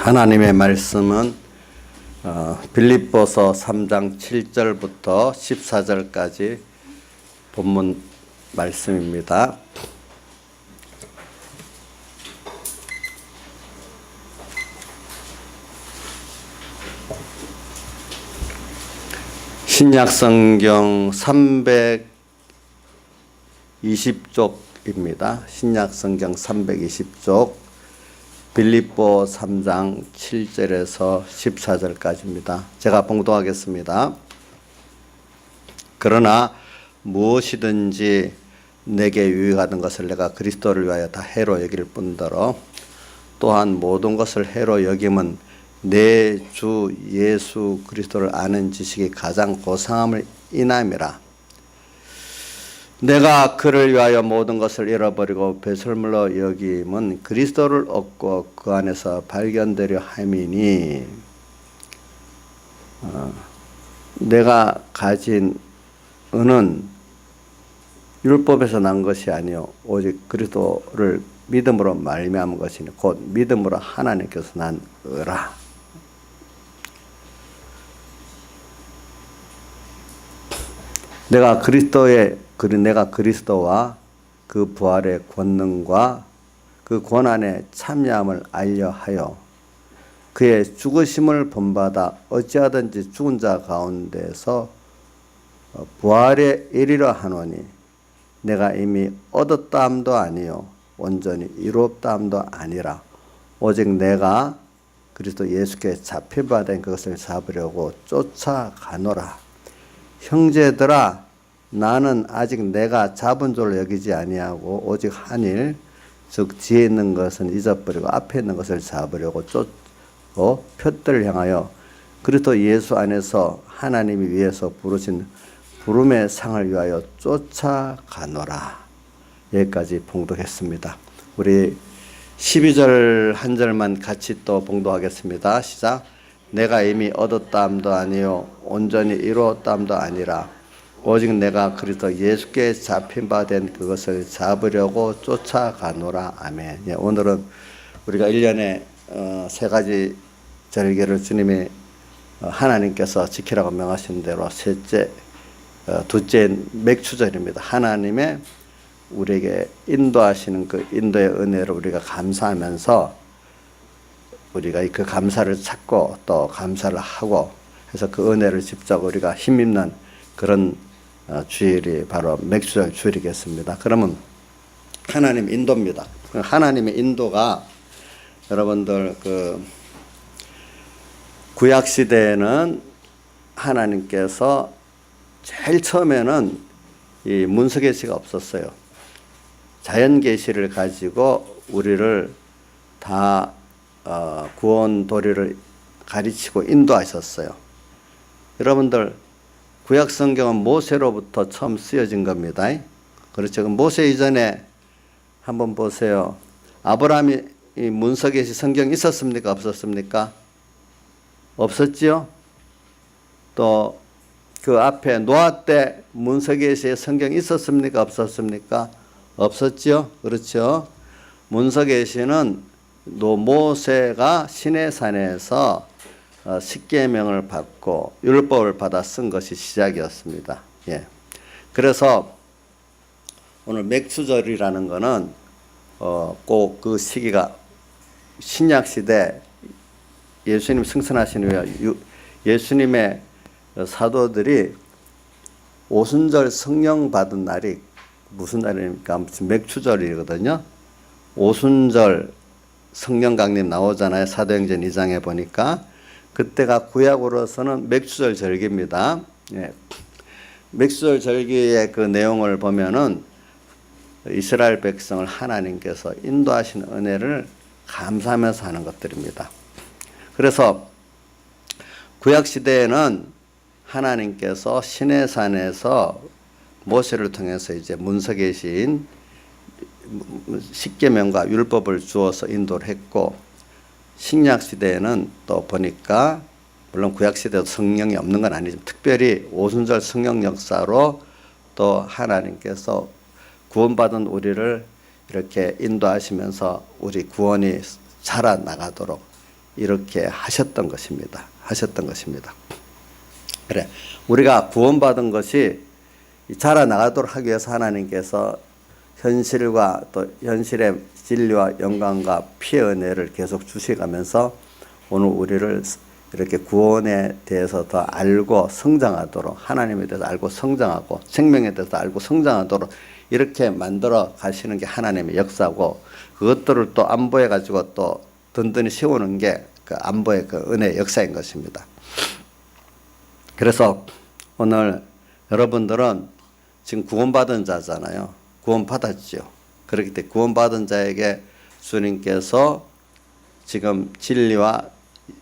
하나님의 말씀은 빌립보서 3장 7절부터 14절까지 본문 말씀입니다. 신약성경 320쪽입니다. 신약성경 320쪽 빌립보 3장 7절에서 14절까지입니다. 제가 봉독하겠습니다. 그러나 무엇이든지 내게 유익하던 것을 내가 그리스도를 위하여 다 해로 여길 뿐더러 또한 모든 것을 해로 여김은 내 주 예수 그리스도를 아는 지식이 가장 고상함을 인함이라. 내가 그를 위하여 모든 것을 잃어버리고 배설물로 여김은 그리스도를 얻고 그 안에서 발견되려 함이니, 내가 가진 은은 율법에서 난 것이 아니요 오직 그리스도를 믿음으로 말미암은 것이니 곧 믿음으로 하나님께서 난 의라. 내가 그리스도와 그 부활의 권능과 그 고난의 참여함을 알려하여 그의 죽으심을 본받아 어찌하든지 죽은 자 가운데서 부활에 이르려 하노니 내가 이미 얻었다함도 아니요 온전히 이루었다함도 아니라 오직 내가 그리스도 예수께 잡혀받은 그것을 잡으려고 쫓아가노라. 형제들아, 나는 아직 내가 잡은 줄로 여기지 아니하고 오직 한 일, 즉 뒤에 있는 것은 잊어버리고 앞에 있는 것을 잡으려고 쫓고 표대를 향하여 그리스도 예수 안에서 하나님이 위에서 부르신 부름의 상을 위하여 쫓아가노라. 여기까지 봉독했습니다. 우리 12절 한 절만 같이 또 봉독하겠습니다. 시작. 내가 이미 얻었다함도 아니요 온전히 이루었다함도 아니라 오직 내가 그리스도 예수께 잡힌 바 된 그것을 잡으려고 쫓아가노라. 아멘. 예, 오늘은 우리가 1년에 세 가지 절기를 주님이 하나님께서 지키라고 명하신 대로 둘째 맥추절입니다. 하나님의 우리에게 인도하시는 그 인도의 은혜를 우리가 감사하면서 우리가 그 감사를 찾고 또 감사를 하고 해서 그 은혜를 직접 우리가 힘입는 그런 주일이 바로 맥추절 주일이겠습니다. 그러면 하나님 인도입니다. 하나님의 인도가 여러분들 구약 시대에는 하나님께서 제일 처음에는 이 문서 계시가 없었어요. 자연 계시를 가지고 우리를 다 구원 도리를 가르치고 인도하셨어요. 여러분들 구약 성경은 모세로부터 처음 쓰여진 겁니다. 그렇죠. 모세 이전에 한번 보세요. 아브라함이 이 문서 계시 성경 있었습니까? 없었습니까? 없었지요. 또 그 앞에 노아 때 문서 계시의 성경 있었습니까? 없었습니까? 없었지요. 그렇죠. 문서 계시는 모세가 시내산에서 십계명을 받고 율법을 받아 쓴 것이 시작이었습니다. 예. 그래서 오늘 맥추절이라는 것은 꼭 그 시기가 신약 시대 예수님 승천하신 후에 예수님의 사도들이 오순절 성령 받은 날이 무슨 날입니까? 무슨 맥추절이거든요. 오순절 성령 강림 나오잖아요. 사도행전 2장에 보니까 그때가 구약으로서는 맥추절 절기입니다. 예. 맥추절 절기의 그 내용을 보면은 이스라엘 백성을 하나님께서 인도하신 은혜를 감사하면서 하는 것들입니다. 그래서 구약 시대에는 하나님께서 시내산에서 모세를 통해서 이제 문서 계신 십계명과 율법을 주어서 인도를 했고, 신약 시대에는 또 보니까 물론 구약 시대도 성령이 없는 건 아니지만 특별히 오순절 성령 역사로 또 하나님께서 구원받은 우리를 이렇게 인도하시면서 우리 구원이 자라나가도록 이렇게 하셨던 것입니다. 하셨던 것입니다. 그래, 우리가 구원받은 것이 자라나가도록 하기 위해서 하나님께서 현실과 또 현실의 진리와 영광과 피의 은혜를 계속 주시가면서 오늘 우리를 이렇게 구원에 대해서 더 알고 성장하도록, 하나님에 대해서 알고 성장하고 생명에 대해서 알고 성장하도록 이렇게 만들어 가시는 게 하나님의 역사고, 그것들을 또 안보해 가지고 또 든든히 세우는 게 그 안보의 그 은혜의 역사인 것입니다. 그래서 오늘 여러분들은 지금 구원받은 자잖아요. 구원받았죠. 그렇기 때문에 구원받은 자에게 주님께서 지금 진리와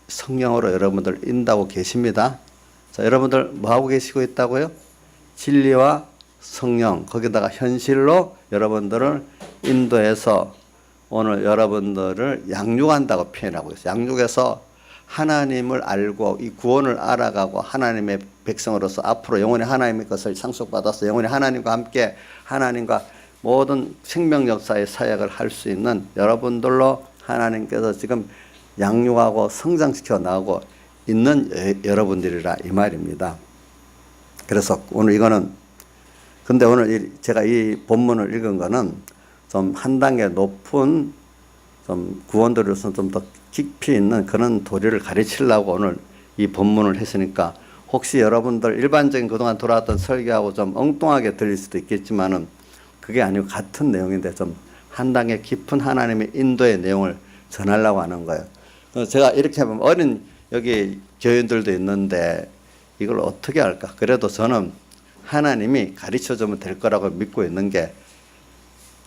성령으로 여러분들 인도하고 계십니다. 자, 여러분들 뭐하고 계시고 있다고요? 진리와 성령, 거기다가 현실로 여러분들을 인도해서 오늘 여러분들을 양육한다고 표현하고 있어요. 양육해서 하나님을 알고 이 구원을 알아가고 하나님의 백성으로서 앞으로 영원히 하나님의 것을 상속받아서 영원히 하나님과 함께 하나님과 모든 생명 역사의 사역을 할 수 있는 여러분들로 하나님께서 지금 양육하고 성장시켜 나가고 있는 여러분들이라 이 말입니다. 그래서 오늘 이거는, 근데 오늘 제가 이 본문을 읽은 거는 좀 한 단계 높은 좀 구원들로서 좀 더 깊이 있는 그런 도리를 가르치려고 오늘 이 본문을 했으니까, 혹시 여러분들 일반적인 그동안 돌아왔던 설교하고 좀 엉뚱하게 들릴 수도 있겠지만은 그게 아니고 같은 내용인데 좀 한 단계 깊은 하나님의 인도의 내용을 전하려고 하는 거예요. 제가 이렇게 하면 어린 여기 교인들도 있는데 이걸 어떻게 할까? 그래도 저는 하나님이 가르쳐 주면 될 거라고 믿고 있는 게,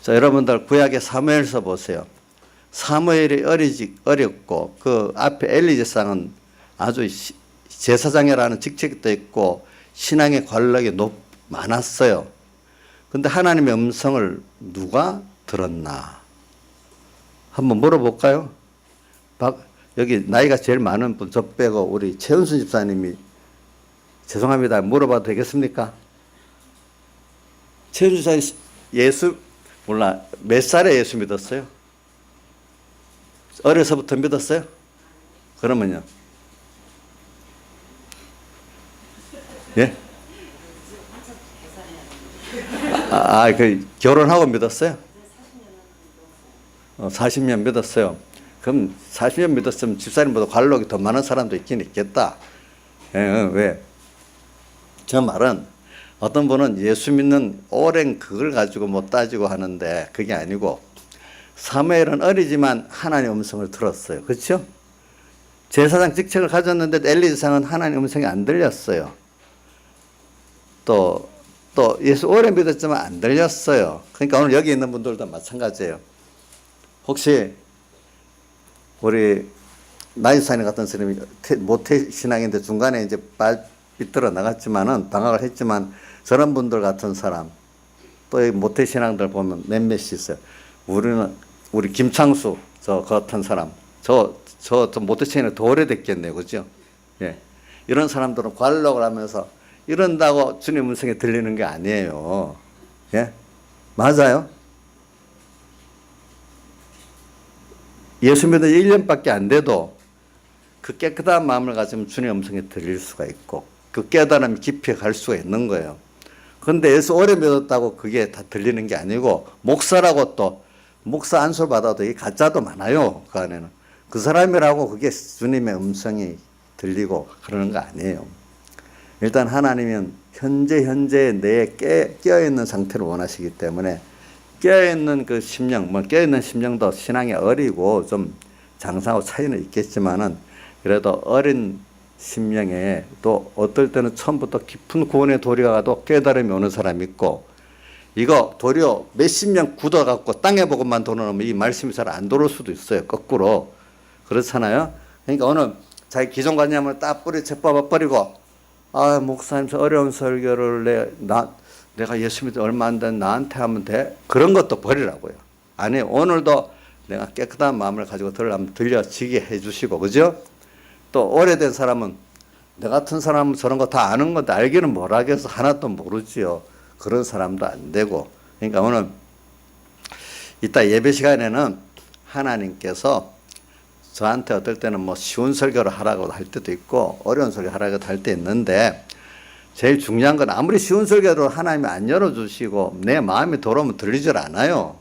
자, 여러분들 구약의 사무엘서 보세요. 사무엘이 어렸고 그 앞에 엘리제상은 아주 제사장이라는 직책도 있고 신앙의 관록이 많았어요. 근데 하나님의 음성을 누가 들었나? 한번 물어볼까요? 여기 나이가 제일 많은 분, 저 빼고 우리 최은순 집사님이, 죄송합니다. 물어봐도 되겠습니까? 최은순 집사님 몇 살에 예수 믿었어요? 어려서부터 믿었어요? 그러면요? 예? 그 결혼하고 믿었어요? 40년 믿었어요. 그럼 40년 믿었으면 집사님보다 관록이 더 많은 사람도 있긴 있겠다. 왜? 저 말은 어떤 분은 예수 믿는 오랜 그걸 가지고 못 따지고 하는데 그게 아니고, 사무엘은 어리지만 하나님의 음성을 들었어요. 그렇죠? 제사장 직책을 가졌는데 엘리사상은 하나님의 음성이 안 들렸어요. 또 예수 오래 믿었지만 안 들렸어요. 그러니까 오늘 여기 있는 분들도 마찬가지예요. 혹시 우리 나이사님 같은 사람이 모태신앙인데 중간에 이제 삐뚤어 나갔지만은 방학을 했지만 저런 분들 같은 사람, 또 모태신앙들 보면 몇몇이 있어요. 우리 김창수 저 같은 사람, 저 모태신앙이 더 오래됐겠네요. 그죠? 예. 이런 사람들은 관록을 하면서 이런다고 주님 음성이 들리는 게 아니에요. 예? 맞아요? 예수 믿은 1년밖에 안 돼도 그 깨끗한 마음을 가지면 주님 음성이 들릴 수가 있고 그 깨달음이 깊이 갈 수가 있는 거예요. 그런데 예수 오래 믿었다고 그게 다 들리는 게 아니고, 목사라고 또 목사 안수 받아도 이 가짜도 많아요. 그 안에는 그 사람이라고 그게 주님의 음성이 들리고 그러는 거 아니에요. 일단 하나님은 현재 내에 깨어있는 상태를 원하시기 때문에 깨어있는 그 심령, 깨어있는 심령도 신앙이 어리고 좀 장사하고 차이는 있겠지만은 그래도 어린 심령에 또 어떨 때는 처음부터 깊은 구원의 도리가 가도 깨달음이 오는 사람이 있고, 이거 도리어 몇십 년 굳어갖고 땅에 복음만 돌아오면 이 말씀이 잘 안 돌아올 수도 있어요. 거꾸로. 그렇잖아요. 그러니까 오늘 자기 기존관념을 딱 뿌리채 뽑아버리고, 목사님 저 어려운 설교를 내가 예수 믿어 얼마 안 된 나한테 하면 돼? 그런 것도 버리라고요. 아니, 오늘도 내가 깨끗한 마음을 가지고 들으려면 들려지게 해주시고, 그죠? 또 오래된 사람은, 내 같은 사람은 저런 거 다 아는 건데 알기는 뭐라겠어. 하나도 모르지요. 그런 사람도 안 되고. 그러니까 오늘 이따 예배 시간에는 하나님께서 저한테 어떨 때는 뭐 쉬운 설교를 하라고 할 때도 있고 어려운 설교 하라고 할 때 있는데 제일 중요한 건 아무리 쉬운 설교도 하나님이 안 열어주시고 내 마음이 돌아오면 들리질 않아요.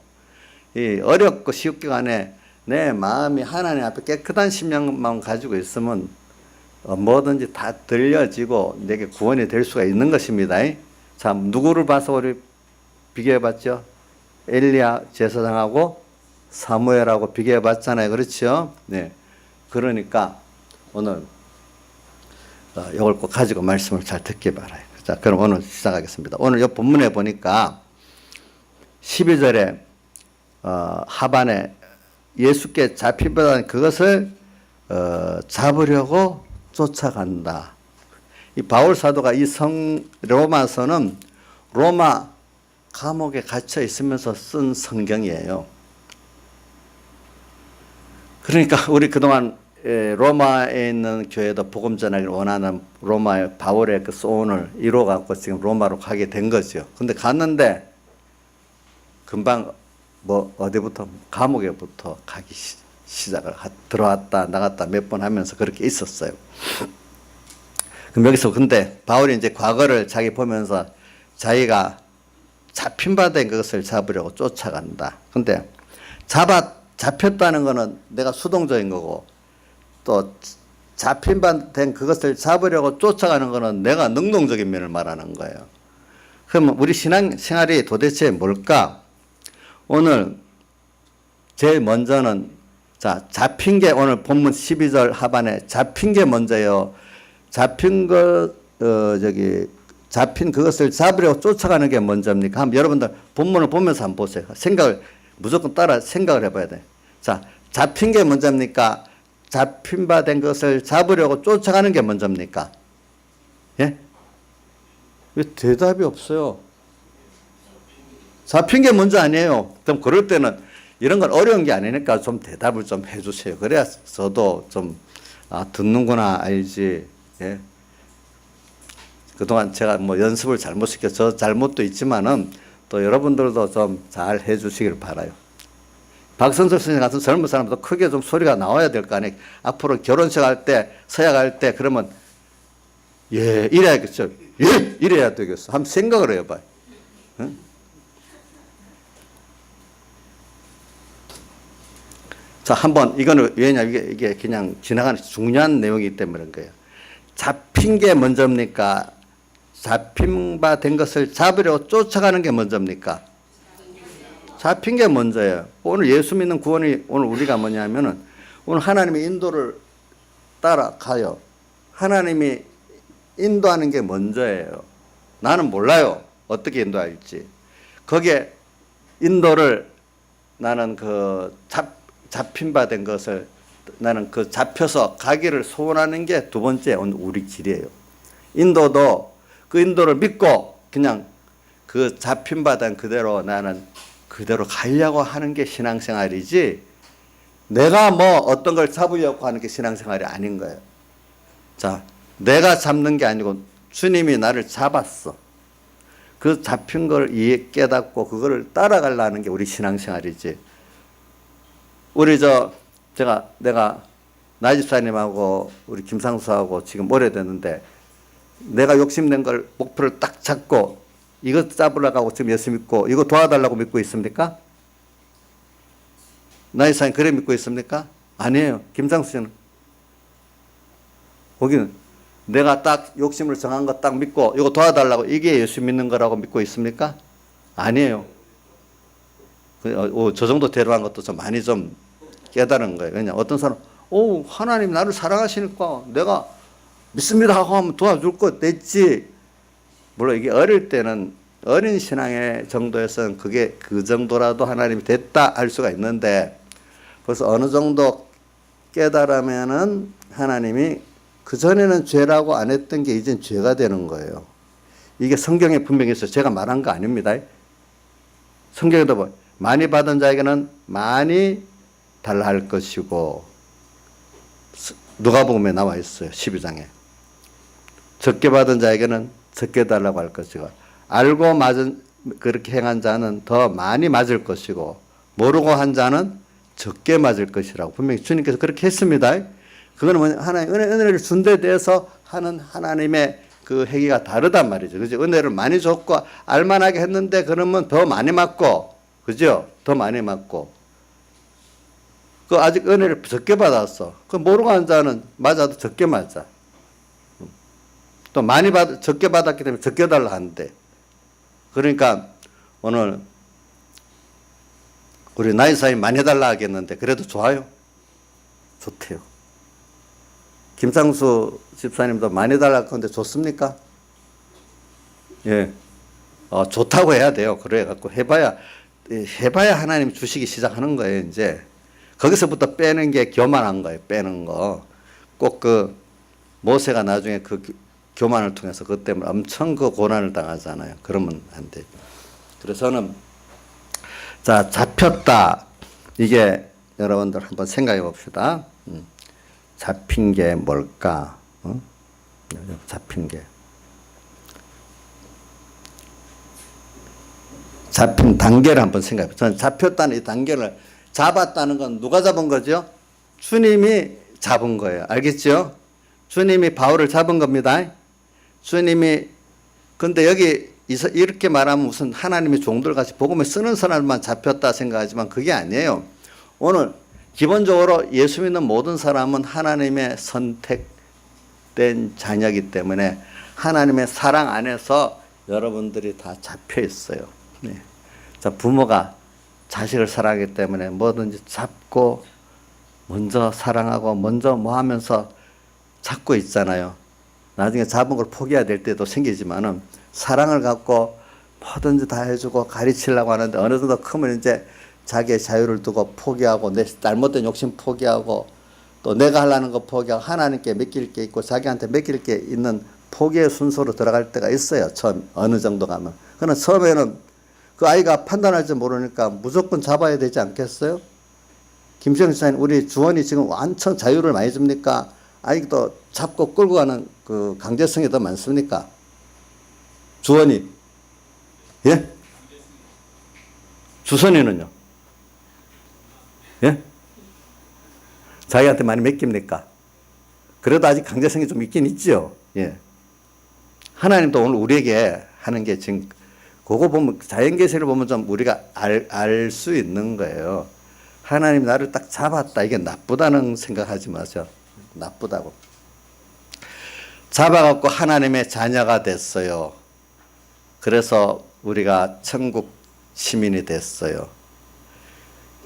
이 어렵고 쉽게 간에 내 마음이 하나님 앞에 깨끗한 심령만 가지고 있으면 뭐든지 다 들려지고 내게 구원이 될 수가 있는 것입니다. 자, 누구를 봐서 우리 비교해 봤죠? 엘리야 제사장하고 사무엘하고 비교해 봤잖아요. 그렇죠? 네. 그러니까 오늘 이걸 꼭 가지고 말씀을 잘 듣기 바라요. 자, 그럼 오늘 시작하겠습니다. 오늘 이 본문에 보니까 12절에 하반에 예수께 잡히던 그것을 잡으려고 쫓아간다. 이 바울 사도가 이 로마서는 로마 감옥에 갇혀 있으면서 쓴 성경이에요. 그러니까 우리 그동안 로마에 있는 교회도 복음 전하기를 원하는 로마의 바울의 그 소원을 이루어갖고 지금 로마로 가게 된 거죠. 근데 갔는데 금방 뭐 어디부터 감옥에부터 가기 시작을 들어왔다 나갔다 몇 번 하면서 그렇게 있었어요. 그럼 여기서 근데 바울이 이제 과거를 자기 보면서 자기가 잡힌 바 된 것을 잡으려고 쫓아간다. 근데 잡혔다는 거는 내가 수동적인 거고 또 잡힌 바 된 그것을 잡으려고 쫓아가는 거는 내가 능동적인 면을 말하는 거예요. 그러면 우리 신앙생활이 도대체 뭘까? 오늘 제일 먼저는 자, 잡힌 게 오늘 본문 12절 하반에 잡힌 게 먼저요. 잡힌 그것을 잡으려고 쫓아가는 게 먼저입니까? 한번 여러분들 본문을 보면서 한번 보세요. 무조건 따라 생각을 해봐야 돼. 자, 잡힌 게 먼저입니까? 잡힌 바 된 것을 잡으려고 쫓아가는 게 먼저입니까? 예? 왜 대답이 없어요? 잡힌 게 먼저 아니에요. 그럼 그럴 때는 이런 건 어려운 게 아니니까 좀 대답을 좀 해주세요. 그래야 저도 좀 듣는구나 알지. 예? 그동안 제가 뭐 연습을 잘못 시켜서 저 잘못도 있지만은 또 여러분들도 좀 잘 해주시길 바라요. 박선석 선생 같은 젊은 사람도 크게 좀 소리가 나와야 될 거 아니에요. 앞으로 결혼식 할 때, 서약할 때 그러면 예 이래야겠죠. 예 이래야 되겠어. 한번 생각을 해봐요. 응? 자, 한번 이거는 왜냐 이게 그냥 지나가는 중요한 내용이기 때문에 그런 거예요. 잡힌 게 먼저입니까? 잡힌 바 된 것을 잡으려고 쫓아가는 게 먼저입니까? 잡힌 게 먼저예요. 오늘 예수 믿는 구원이 오늘 우리가 뭐냐면은 오늘 하나님의 인도를 따라가요. 하나님이 인도하는 게 먼저예요. 나는 몰라요. 어떻게 인도할지. 거기에 인도를 나는 잡힌 바 된 것을 나는 잡혀서 가기를 소원하는 게 두 번째 우리 길이에요. 인도도 그 인도를 믿고 그냥 그 잡힌 바 된 그대로 나는 그대로 가려고 하는 게 신앙생활이지 내가 뭐 어떤 걸 잡으려고 하는 게 신앙생활이 아닌 거예요. 자, 내가 잡는 게 아니고 주님이 나를 잡았어. 그 잡힌 걸 깨닫고 그거를 따라가려는 게 우리 신앙생활이지. 우리 내가 나집사님하고 우리 김상수하고 지금 오래됐는데 내가 욕심낸 걸 목표를 딱 잡고 이거 잡으려고 하고 지금 예수 믿고 이거 도와달라고 믿고 있습니까? 나집사님 그래 믿고 있습니까? 아니에요. 김상수 씨는 거기는 내가 딱 욕심을 정한 거 딱 믿고 이거 도와달라고 이게 예수 믿는 거라고 믿고 있습니까? 아니에요. 저 정도 데려간 것도 좀 많이 좀 깨달은 거예요. 왜냐 어떤 사람 하나님 나를 사랑하시니까 내가 믿습니다 하고 하면 도와줄 거 됐지. 물론 이게 어릴 때는 어린 신앙의 정도에서는 그게 그 정도라도 하나님이 됐다 할 수가 있는데 벌써 어느 정도 깨달으면은 하나님이 그전에는 죄라고 안 했던 게 이젠 죄가 되는 거예요. 이게 성경에 분명히 있어요. 제가 말한 거 아닙니다. 성경에도 뭐 많이 받은 자에게는 많이 달라 할 것이고 누가복음에 나와 있어요. 12장에. 적게 받은 자에게는 적게 달라고 할 것이고 그렇게 행한 자는 더 많이 맞을 것이고 모르고 한 자는 적게 맞을 것이라고 분명히 주님께서 그렇게 했습니다. 그거는 뭐냐? 하나님 은혜를 준 데 대해서 하는 하나님의 그 행위가 다르단 말이죠. 그죠? 은혜를 많이 줬고 알만하게 했는데 그러면 더 많이 맞고, 그죠? 더 많이 맞고. 그 아직 은혜를 적게 받았어. 그 모르고 한 자는 맞아도 적게 맞아. 또 많이 적게 받았기 때문에 적게 달라 하는데. 그러니까 오늘 우리 나이 사이 많이 달라 하겠는데 그래도 좋아요? 좋대요. 김상수 집사님도 많이 달라 하는데 좋습니까? 예. 좋다고 해야 돼요. 그래 갖고 해봐야 하나님 주시기 시작하는 거예요, 이제. 거기서부터 빼는 게 교만한 거예요, 빼는 거. 꼭 그 모세가 나중에 그 교만을 통해서 그것 때문에 엄청 그 고난을 당하잖아요. 그러면 안 돼요. 그래서는 자, 잡혔다. 이게 여러분들 한번 생각해 봅시다. 잡힌 게 뭘까? 잡힌 게. 잡힌 단계를 한번 생각해 봅시다. 저는 잡혔다는 이 단계를 잡았다는 건 누가 잡은 거죠? 주님이 잡은 거예요. 알겠죠? 주님이 바울을 잡은 겁니다. 주님이, 근데 여기 이렇게 말하면 무슨 하나님의 종들 같이 복음을 쓰는 사람만 잡혔다 생각하지만 그게 아니에요. 오늘 기본적으로 예수 믿는 모든 사람은 하나님의 선택된 자녀이기 때문에 하나님의 사랑 안에서 여러분들이 다 잡혀 있어요. 네. 자, 부모가 자식을 사랑하기 때문에 뭐든지 잡고 먼저 사랑하고 먼저 뭐 하면서 잡고 있잖아요. 나중에 잡은 걸 포기해야 될 때도 생기지만은 사랑을 갖고 뭐든지 다 해주고 가르치려고 하는데 어느 정도 크면 이제 자기의 자유를 두고 포기하고 내 잘못된 욕심 포기하고 또 내가 하려는 거 포기하고 하나님께 맡길 게 있고 자기한테 맡길 게 있는 포기의 순서로 들어갈 때가 있어요. 처음 어느 정도 가면. 그러나 처음에는 그 아이가 판단할 줄 모르니까 무조건 잡아야 되지 않겠어요? 김시영 지사님, 우리 주원이 지금 완전 자유를 많이 줍니까? 아이도 잡고 끌고 가는 그 강제성이 더 많습니까? 주원이. 예? 주선이는요? 예? 자기한테 많이 맡깁니까? 그래도 아직 강제성이 좀 있긴 있죠. 예. 하나님도 오늘 우리에게 하는 게 지금 그거 보면 자연계시를 보면 좀 우리가 알 수 있는 거예요. 하나님 나를 딱 잡았다. 이게 나쁘다는 생각하지 마세요. 나쁘다고. 잡아갖고 하나님의 자녀가 됐어요. 그래서 우리가 천국 시민이 됐어요.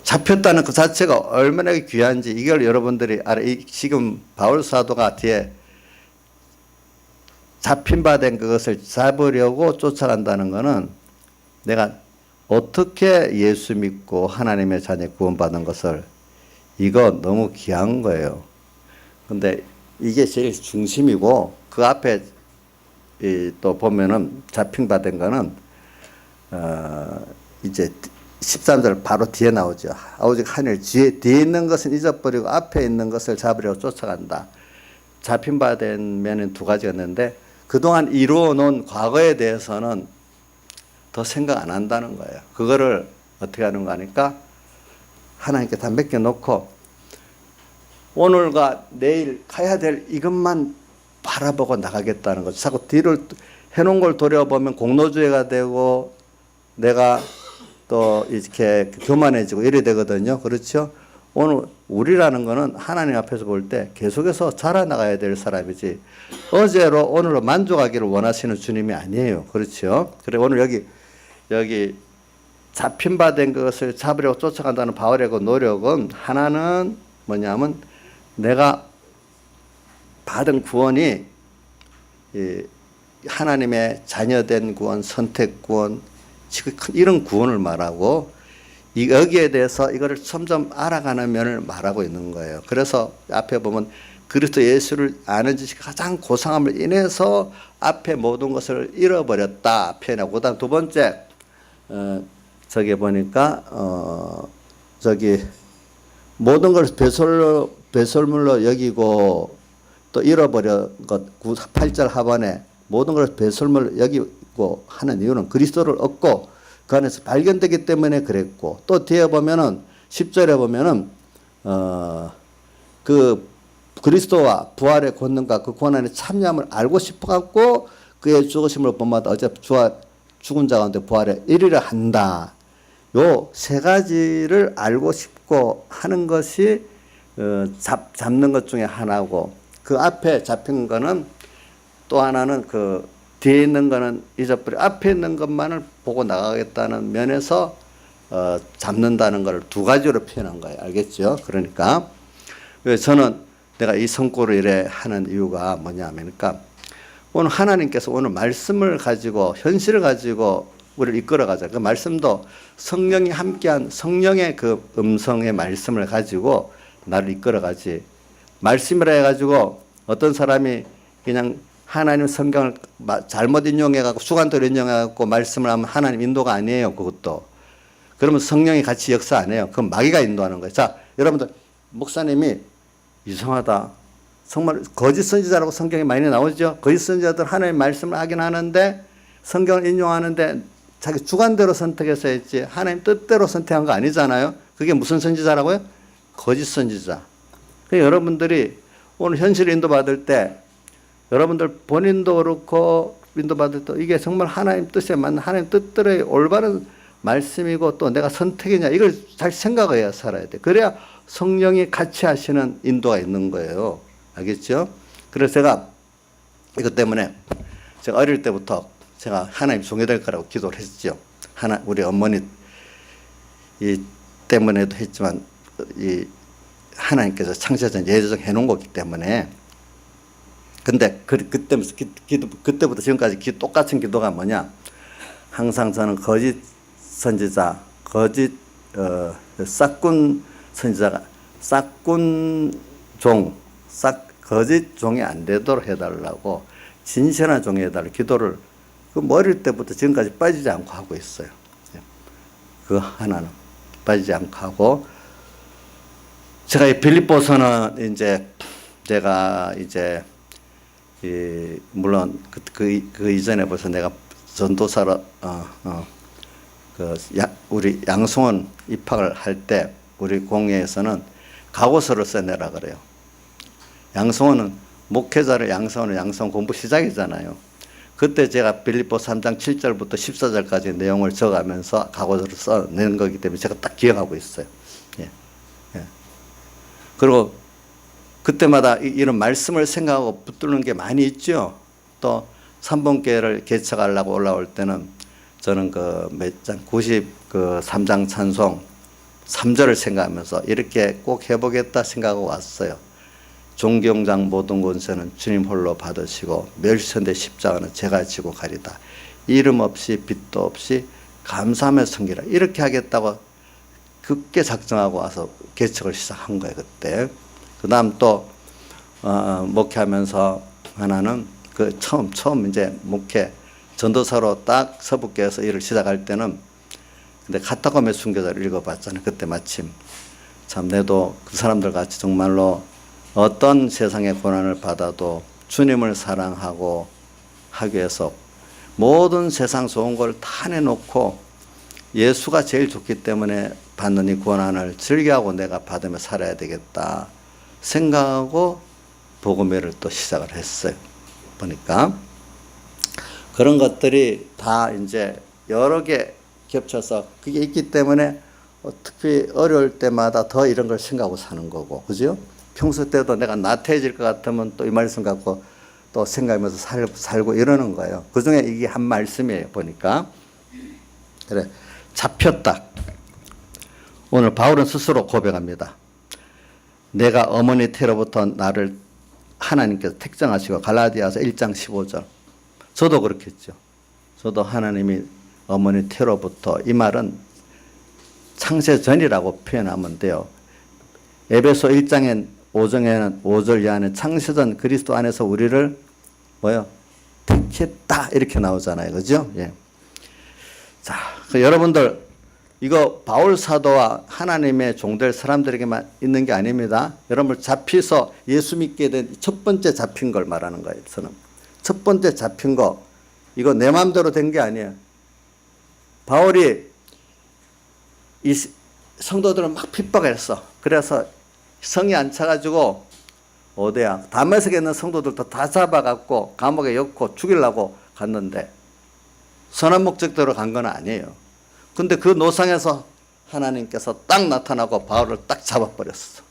잡혔다는 그 자체가 얼마나 귀한지 이걸 여러분들이 알아. 지금 바울 사도가 뒤에 잡힌 바 된 그것을 잡으려고 쫓아간다는 것은 내가 어떻게 예수 믿고 하나님의 자녀 구원받은 것을 이거 너무 귀한 거예요. 근데 이게 제일 중심이고 그 앞에 또 보면은 잡힌 바 된 거는 이제 13절 바로 뒤에 나오죠. 오직 하늘 뒤에 있는 것은 잊어버리고 앞에 있는 것을 잡으려고 쫓아간다. 잡힌 바 된 면은 두 가지가 있는데 그동안 이루어 놓은 과거에 대해서는 더 생각 안 한다는 거예요. 그거를 어떻게 하는 거 하니까 하나님께 다 맡겨놓고 오늘과 내일 가야 될 이것만 바라보고 나가겠다는 거죠. 자꾸 뒤를 해놓은 걸 돌려보면 공로주의가 되고 내가 또 이렇게 교만해지고 이래 되거든요. 그렇죠? 오늘 우리라는 거는 하나님 앞에서 볼 때 계속해서 자라나가야 될 사람이지 어제로 오늘로 만족하기를 원하시는 주님이 아니에요. 그렇죠? 그래 오늘 여기 잡힌 바 된 것을 잡으려고 쫓아간다는 바울의 그 노력은 하나는 뭐냐면 내가 받은 구원이 하나님의 자녀된 구원, 선택 구원, 이런 구원을 말하고 여기에 대해서 이거를 점점 알아가는 면을 말하고 있는 거예요. 그래서 앞에 보면 그리스도 예수를 아는 지식이 가장 고상함을 인해서 앞에 모든 것을 잃어버렸다 표현하고 그다음 두 번째 저기 보니까 저기 모든 걸 배설물로 여기고 또 잃어버린 것 8절 하반에 모든 걸 배설물로 여기고 하는 이유는 그리스도를 얻고 그 안에서 발견되기 때문에 그랬고 또 뒤에 보면은 10절에 보면은 그 그리스도와 부활의 권능과 그 고난의 참여함을 알고 싶어 갖고 그의 죽으심을 본마다 어제 죽은 자 가운데 부활에 이르려 한다. 요 세 가지를 알고 싶고 하는 것이 잡는 것 중에 하나고, 그 앞에 잡힌 거는 또 하나는 그 뒤에 있는 거는 잊어버려 앞에 있는 것만을 보고 나가겠다는 면에서 잡는다는 걸 두 가지로 표현한 거예요. 알겠죠? 그러니까 저는 내가 이 성고를 이래 하는 이유가 뭐냐면까, 오늘 하나님께서 오늘 말씀을 가지고 현실을 가지고 우리를 이끌어 가자. 그 말씀도 성령이 함께한 성령의 그 음성의 말씀을 가지고 나를 이끌어 가지. 말씀이라 해가지고 어떤 사람이 그냥 하나님 성경을 잘못 인용해갖고 주관대로 인용해갖고 말씀을 하면 하나님 인도가 아니에요. 그것도. 그러면 성령이 같이 역사 안 해요. 그건 마귀가 인도하는 거예요. 자, 여러분들, 목사님이 이상하다. 정말 거짓 선지자라고 성경에 많이 나오죠. 거짓 선지자들 하나님의 말씀을 하긴 하는데 성경을 인용하는데 자기 주관대로 선택해서 했지 하나님 뜻대로 선택한 거 아니잖아요. 그게 무슨 선지자라고요? 거짓 선지자. 그러니까 여러분들이 오늘 현실 인도받을 때 여러분들 본인도 그렇고 인도받을 때 이게 정말 하나님 뜻에 맞는 하나님 뜻대로의 올바른 말씀이고 또 내가 선택이냐 이걸 잘 생각해야 살아야 돼. 그래야 성령이 같이 하시는 인도가 있는 거예요. 알겠죠? 그래서 제가 이것 때문에 제가 어릴 때부터 제가 하나님 종이 될 거라고 기도를 했죠. 우리 어머니 이 때문에도 했지만 이 하나님께서 창세전 예조정 해놓은 거기 때문에. 근데 그때부터 지금까지 똑같은 기도가 뭐냐? 항상 저는 거짓 선지자, 거짓 싹군 선지자가 싹군 종, 거짓 종이 안 되도록 해달라고 진실한 종이 해달라고 기도를 그 어릴 때부터 지금까지 빠지지 않고 하고 있어요. 그 하나는 빠지지 않고 하고, 제가 이 빌립보서는 이제 제가 이제 물론 그 이전에 벌써 내가 전도사로 우리 양성원 입학을 할 때 우리 공회에서는 각오서를 써내라 그래요. 양성원은 목회자를 양성원 공부 시작이잖아요. 그때 제가 빌립보 3장 7절부터 14절까지 내용을 적어가면서 각오서를 써낸 거기 때문에 제가 딱 기억하고 있어요. 예. 예. 그리고 그때마다 이런 말씀을 생각하고 붙드는 게 많이 있죠. 또 3번교회를 개척하려고 올라올 때는 저는 그 몇 장 93장 찬송 3절을 생각하면서 이렇게 꼭 해보겠다 생각하고 왔어요. 종경장 모든 권세는 주님 홀로 받으시고 멸시천대 십자가는 제가 지고 가리다. 이름 없이 빛도 없이 감사하며 섬기라. 이렇게 하겠다고 굳게 작정하고 와서 개척을 시작한 거예요. 그때. 그 다음 또 목회하면서 하나는 그 처음 이제 목회 전도사로 딱 서북교에서 일을 시작할 때는 근데 카타콤의 순교자를 읽어봤잖아요. 그때 마침 참 내도 그 사람들 같이 정말로 어떤 세상의 고난을 받아도 주님을 사랑하고 하기 위해서 모든 세상 좋은 걸 다 내놓고 예수가 제일 좋기 때문에 받는 이 고난을 즐겨하고 내가 받으며 살아야 되겠다 생각하고 복음회를 또 시작을 했어요. 보니까 그런 것들이 다 이제 여러 개 겹쳐서 그게 있기 때문에 특히 어려울 때마다 더 이런 걸 생각하고 사는 거고, 그죠? 평소 때도 내가 나태해질 것 같으면 또 이 말씀 갖고 또 생각하면서 살고 이러는 거예요. 그 중에 이게 한 말씀이에요. 보니까. 그래, 잡혔다. 오늘 바울은 스스로 고백합니다. 내가 어머니 태로부터 나를 하나님께서 택정하시고, 갈라디아서 1장 15절. 저도 그렇겠죠. 저도 하나님이 어머니 태로부터, 이 말은 창세 전이라고 표현하면 돼요. 에베소 1장엔 5절 이하는 창세전 그리스도 안에서 우리를 택했다 이렇게 나오잖아요. 그죠? 예. 자, 여러분들 이거 바울 사도와 하나님의 종될 사람들에게만 있는 게 아닙니다. 여러분 잡혀서 예수 믿게 된 첫 번째 잡힌 걸 말하는 거예요. 저는 첫 번째 잡힌 거 이거 내 마음대로 된 게 아니에요. 바울이 성도들은 막 핍박했어. 그래서 성이 안 차가지고 어디야 다메섹에 있는 성도들도 다 잡아갖고 감옥에 넣고 죽이려고 갔는데 선한 목적대로 간 건 아니에요. 근데 그 노상에서 하나님께서 딱 나타나고 바울을 딱 잡아버렸어.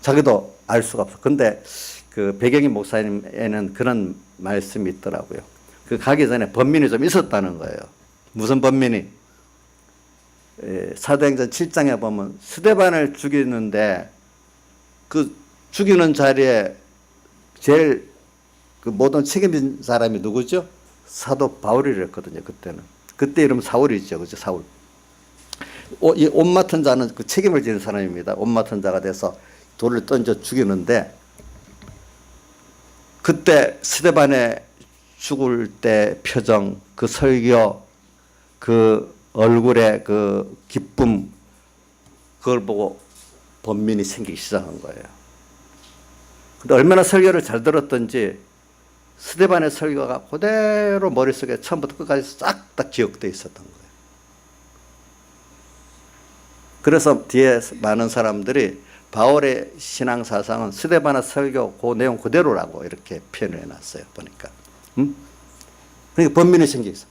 자기도 알 수가 없어. 근데 그 배경인 목사님에는 그런 말씀이 있더라고요. 그 가기 전에 번민이 좀 있었다는 거예요. 무슨 번민이? 사도행전 7장에 보면 스데반을 죽이는데 그 죽이는 자리에 제일 그 모든 책임진 사람이 누구죠? 사도 바울이랬거든요. 그때는. 그때 이름 사울이죠. 그죠? 사울. 이 옷 맡은 자는 그 책임을 지는 사람입니다. 옷 맡은 자가 돼서 돌을 던져 죽이는데 그때 스데반에 죽을 때 표정, 그 설교, 그 얼굴의 그 기쁨, 그걸 보고 번민이 생기기 시작한 거예요. 근데 얼마나 설교를 잘 들었던지 스데반의 설교가 그대로 머릿속에 처음부터 끝까지 싹 다 기억되어 있었던 거예요. 그래서 뒤에 많은 사람들이 바울의 신앙 사상은 스데반의 설교 그 내용 그대로라고 이렇게 표현을 해놨어요. 보니까. 그러니까 번민이 생기겠어.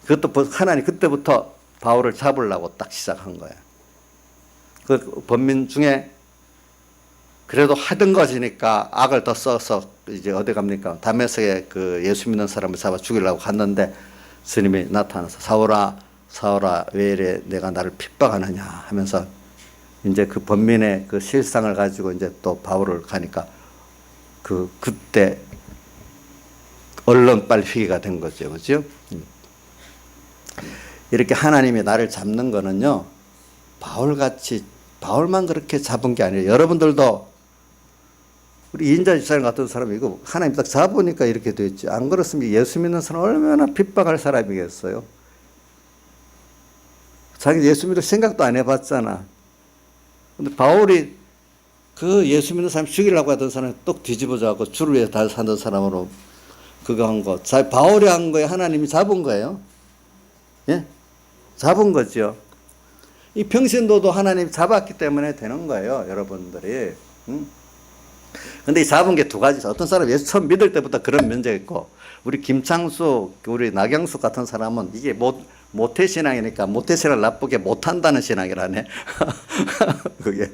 그것도 하나님 그때부터 바울을 잡으려고 딱 시작한 거예요. 그 번민 중에 그래도 하던 것이니까 악을 더 써서 이제 어디 갑니까? 다메섹에 그 예수 믿는 사람을 잡아 죽이려고 갔는데 스님이 나타나서 사울아, 사울아, 왜 이래 내가 나를 핍박하느냐 하면서 이제 그 번민의 그 실상을 가지고 이제 또 바울을 가니까 그때 얼른 빨리 회개가 된 거죠. 그죠? 이렇게 하나님이 나를 잡는 거는요, 바울같이, 바울만 그렇게 잡은 게 아니에요. 여러분들도 우리 이인자 집사님 같은 사람이 이거 하나님 딱 잡으니까 이렇게 됐지. 안 그렇으면 예수 믿는 사람 얼마나 핍박할 사람이겠어요? 자기 예수 믿을 생각도 안 해봤잖아. 근데 바울이 그 예수 믿는 사람 죽이려고 하던 사람이 똑 뒤집어져갖고 주를 위해 다 사는 사람으로 그거 한 거. 바울이 한 거에 하나님이 잡은 거예요. 예? 잡은 거죠. 이 평신도도 하나님 잡았기 때문에 되는 거예요, 여러분들이. 근데 이 잡은 게 두 가지. 어떤 사람 예수 처음 믿을 때부터 그런 면제가 있고, 우리 김창수, 우리 나경수 같은 사람은 이게 모태신앙이니까 모태신앙을 나쁘게 못한다는 신앙이라네. 그게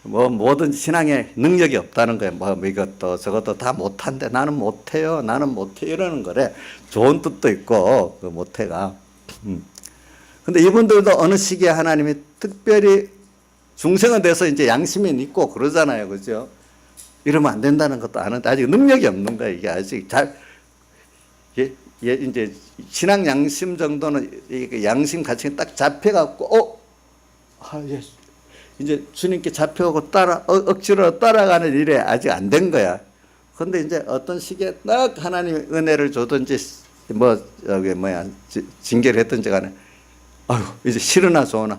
뭐든 신앙에 능력이 없다는 거예요. 뭐 이것도 저것도 다 못한데 나는 못해요. 나는 못해 이러는 거래. 좋은 뜻도 있고 그 못해가. 근데 이분들도 어느 시기에 하나님이 특별히 중생은 돼서 이제 양심이 있고 그러잖아요. 그죠? 이러면 안 된다는 것도 아는데 아직 능력이 없는 거예요. 이게 아직 잘, 이제 신앙 양심 정도는 양심 가치가 딱 잡혀갖고, 이제 주님께 잡혀가고 억지로 따라가는 일에 아직 안 된 거야. 근데 이제 어떤 시기에 딱 하나님이 은혜를 주든지, 징계를 했든지 간에, 이제 싫으나 좋으나,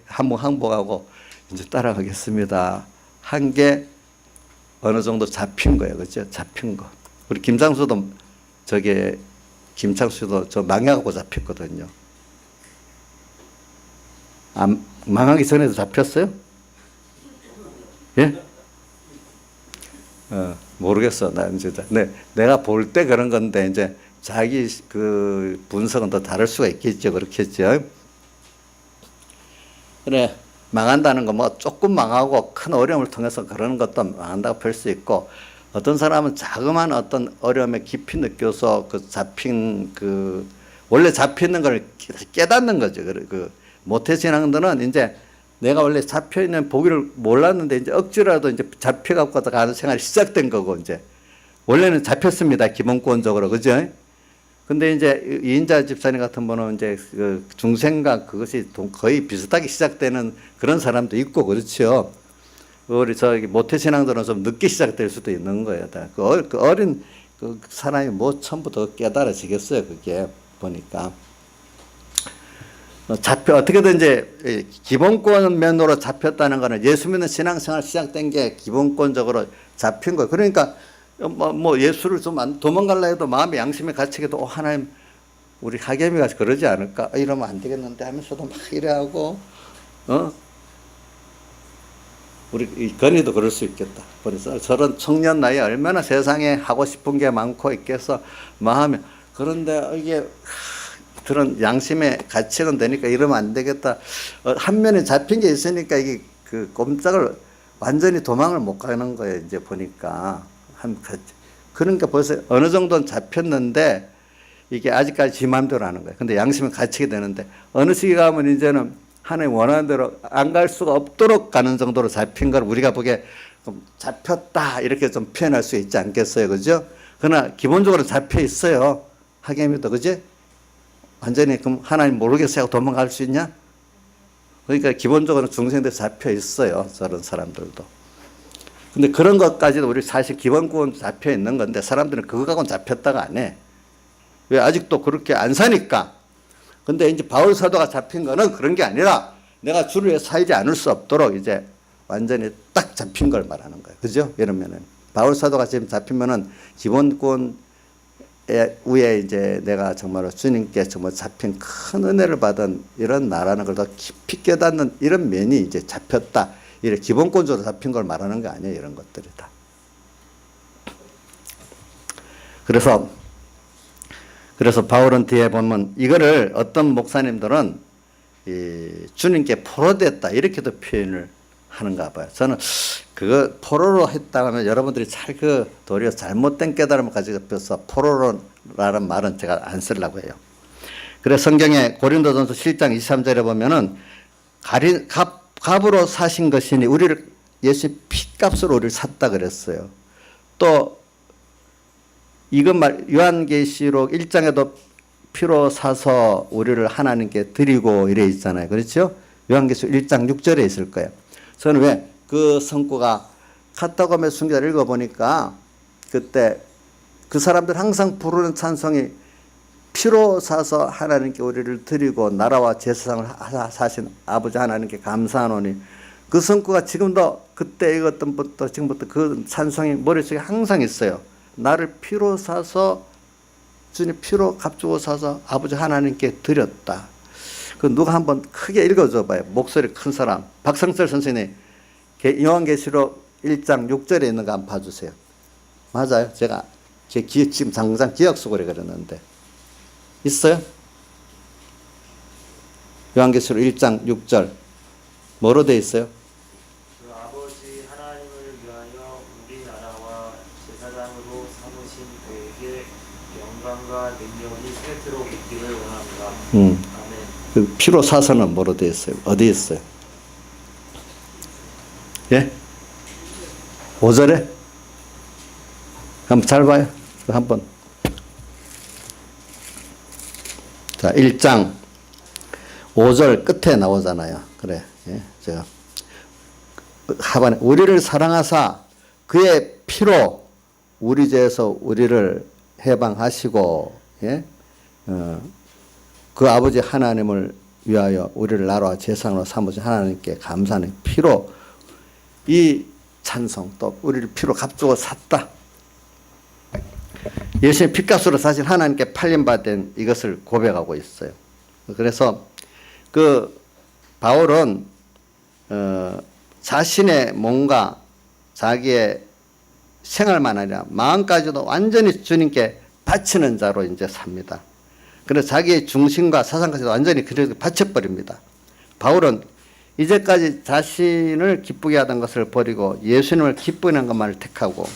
한번 항복하고, 이제 따라가겠습니다. 한 게 어느 정도 잡힌 거예요. 그죠? 잡힌 거. 우리 김창수도 저 망해갖고 잡혔거든요. 망하기 전에도 잡혔어요? 예? 모르겠어. 나 이제 내가 볼 때 그런 건데 이제 자기 그 분석은 더 다를 수가 있겠죠. 그렇겠죠. 그래. 망한다는 거 뭐 조금 망하고 큰 어려움을 통해서 그러는 것도 망한다고 볼 수 있고, 어떤 사람은 자그마한 어떤 어려움에 깊이 느껴서 그 잡힌 원래 잡히는 걸 깨닫는 거죠. 그 모태신앙들은 이제 내가 원래 잡혀 있는 보기를 몰랐는데 이제 억지라도 이제 잡혀갖고 가는 생활이 시작된 거고, 이제 원래는 잡혔습니다. 기본권적으로. 그죠? 근데 이제 이인자 집사님 같은 분은 이제 그 중생과 그것이 거의 비슷하게 시작되는 그런 사람도 있고, 그렇죠. 우리 모태신앙들은 좀 늦게 시작될 수도 있는 거예요. 그 어린 그 사람이 뭐 처음부터 깨달아지겠어요. 그게 보니까. 어떻게든 이제 기본권 면으로 잡혔다는 거는 예수 믿는 신앙생활 시작된 게 기본권적으로 잡힌 거예요. 그러니까 예수를 좀 도망갈라 해도 마음의 양심에 갇히게도 하나님 우리 하겸이가 그러지 않을까? 이러면 안 되겠는데 하면서도 막 이래하고, 우리 건이도 그럴 수 있겠다. 그래서 저런 청년 나이에 얼마나 세상에 하고 싶은 게 많고 있겠어. 마음에. 그런데 이게 그런 양심의 가책은 되니까 이러면 안 되겠다. 한 면에 잡힌 게 있으니까 이게 그 꼼짝을 완전히 도망을 못 가는 거예요. 이제 보니까. 그러니까 벌써 어느 정도는 잡혔는데 이게 아직까지 지 마음대로 하는 거예요. 근데 양심은 갇히게 되는데 어느 시기 가면 이제는 하나님 원하는 대로 안 갈 수가 없도록 가는 정도로 잡힌 걸 우리가 보기에 잡혔다 이렇게 좀 표현할 수 있지 않겠어요. 그죠? 그러나 기본적으로 잡혀 있어요. 하겜이도 그지? 완전히 그럼 하나님 모르겠어요 하고 도망갈 수 있냐? 그러니까 기본적으로 중생들 잡혀 있어요. 저런 사람들도. 근데 그런 것까지도 우리 사실 기본권 잡혀 있는 건데 사람들은 그거 갖고는 잡혔다가 안 해. 왜 아직도 그렇게 안 사니까. 근데 이제 바울 사도가 잡힌 거는 그런 게 아니라 내가 주를 위해 살지 않을 수 없도록 이제 완전히 딱 잡힌 걸 말하는 거예요. 그죠? 이러면은 바울 사도가 지금 잡히면은 기본권 위에 이제 내가 정말로 주님께 정말 잡힌 큰 은혜를 받은 이런 나라는 걸 더 깊이 깨닫는 이런 면이 이제 잡혔다. 이렇게 기본권적으로 잡힌 걸 말하는 거 아니에요. 이런 것들이다. 그래서 바울은 뒤에 보면 이거를 어떤 목사님들은 주님께 포로됐다 이렇게도 표현을 하는가 봐요. 저는 그거 포로로 했다 하면 여러분들이 잘 도리어 잘못된 깨달음을 가지고 포로라는 말은 제가 안 쓰려고 해요. 그래서 성경에 고린도전서 7장 23절에 보면은 값으로 사신 것이니 우리를 예수의 피값으로 우리를 샀다 그랬어요. 또 이것 요한계시록 1장에도 피로 사서 우리를 하나님께 드리고 이래 있잖아요. 그렇죠? 요한계시록 1장 6절에 있을 거예요. 저는 왜 그 성구가 카타고메 순교를 읽어보니까 그때 그 사람들 항상 부르는 찬송이 피로 사서 하나님께 우리를 드리고 나라와 제사상을 사신 아버지 하나님께 감사하노니 그 성구가 지금도 그때 읽었던 부터 지금부터 그 찬송이 머릿속에 항상 있어요. 나를 피로 사서 주님 피로 값주고 사서 아버지 하나님께 드렸다. 그 누가 한번 크게 읽어줘 봐요. 목소리 큰 사람. 박성철 선생님 요한계시록 1장 6절에 있는 거 한번 봐주세요. 맞아요. 제가 제 지금 당장 기억 속으로 그렸는데 있어요? 요한계시록 1장 6절 뭐로 돼 있어요? 그 아버지 하나님을 위하여 우리 나라와 제사장으로 삼으신 그에게 영광과 능력이 세트로 있기를 원합니다. 아멘. 그 피로 사서는 뭐로 돼 있어요? 어디 있어요? 예? 5절에? 한번 잘 봐요. 한번. 자, 1장 5절 끝에 나오잖아요. 그래. 예, 제가 하반에 우리를 사랑하사 그의 피로 우리 죄에서 우리를 해방하시고 예? 그 아버지 하나님을 위하여 우리를 나라와 제사장으로 삼으신 하나님께 감사하는 피로 이 찬송 또 우리를 피로 값주고 샀다. 예수의 피값으로 사실 하나님께 팔림받은 이것을 고백하고 있어요. 그래서 그 바울은 자신의 몸과 자기의 생활만 아니라 마음까지도 완전히 주님께 바치는 자로 이제 삽니다. 그래서 자기의 중심과 사상까지도 완전히 그렇게 바쳐버립니다. 바울은 이제까지 자신을 기쁘게 하던 것을 버리고 예수님을 기쁘게 하는 것만을 택하고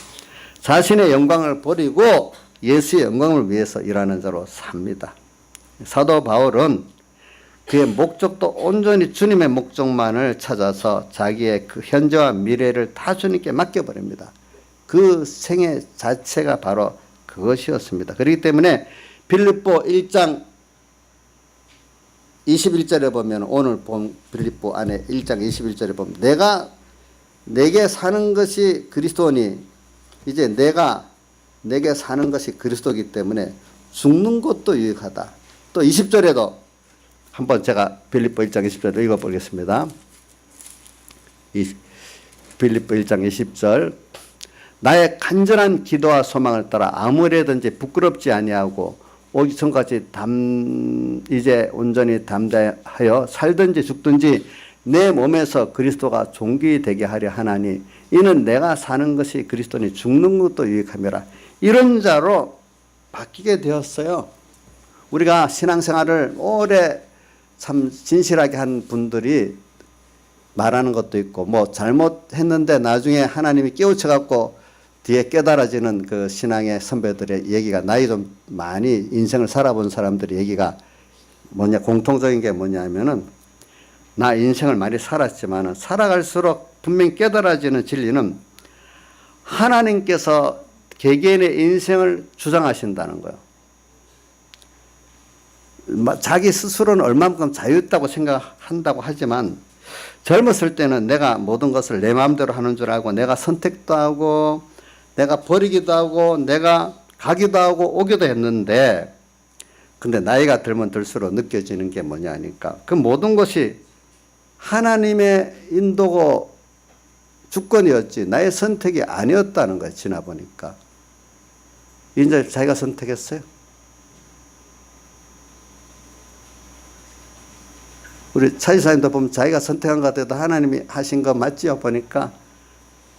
자신의 영광을 버리고 예수의 영광을 위해서 일하는 자로 삽니다. 사도 바울은 그의 목적도 온전히 주님의 목적만을 찾아서 자기의 그 현재와 미래를 다 주님께 맡겨버립니다. 그 생애 자체가 바로 그것이었습니다. 그렇기 때문에 빌립보 1장 21절에 보면 오늘 본 빌립보 안에 1장 21절에 보면 내게 사는 것이 그리스도니 이제 내게 사는 것이 그리스도이기 때문에 죽는 것도 유익하다. 또 20절에도 한번 제가 빌립보 1장 20절을 읽어보겠습니다. 빌립보 1장 20절 나의 간절한 기도와 소망을 따라 아무래든지 부끄럽지 아니하고 오기 전까지 이제 온전히 담대하여 살든지 죽든지 내 몸에서 그리스도가 존귀되게 하려 하나니 이는 내가 사는 것이 그리스도니 죽는 것도 유익함이라. 이런 자로 바뀌게 되었어요. 우리가 신앙생활을 오래 참 진실하게 한 분들이 말하는 것도 있고 뭐 잘못했는데 나중에 하나님이 깨우쳐 갖고 뒤에 깨달아지는 그 신앙의 선배들의 얘기가, 나이 좀 많이 인생을 살아본 사람들의 얘기가 뭐냐, 공통적인 게 뭐냐면은, 나 인생을 많이 살았지만 살아갈수록 분명히 깨달아지는 진리는 하나님께서 개개인의 인생을 주장하신다는 거예요. 자기 스스로는 얼마만큼 자유있다고 생각한다고 하지만 젊었을 때는 내가 모든 것을 내 마음대로 하는 줄 알고 내가 선택도 하고 내가 버리기도 하고 내가 가기도 하고 오기도 했는데, 근데 나이가 들면 들수록 느껴지는 게 뭐냐 하니까 그 모든 것이 하나님의 인도고 주권이었지 나의 선택이 아니었다는 거예요. 지나보니까. 이제 자기가 선택했어요. 우리 차지사님도 보면 자기가 선택한 것 같아도 하나님이 하신 거 맞지요? 보니까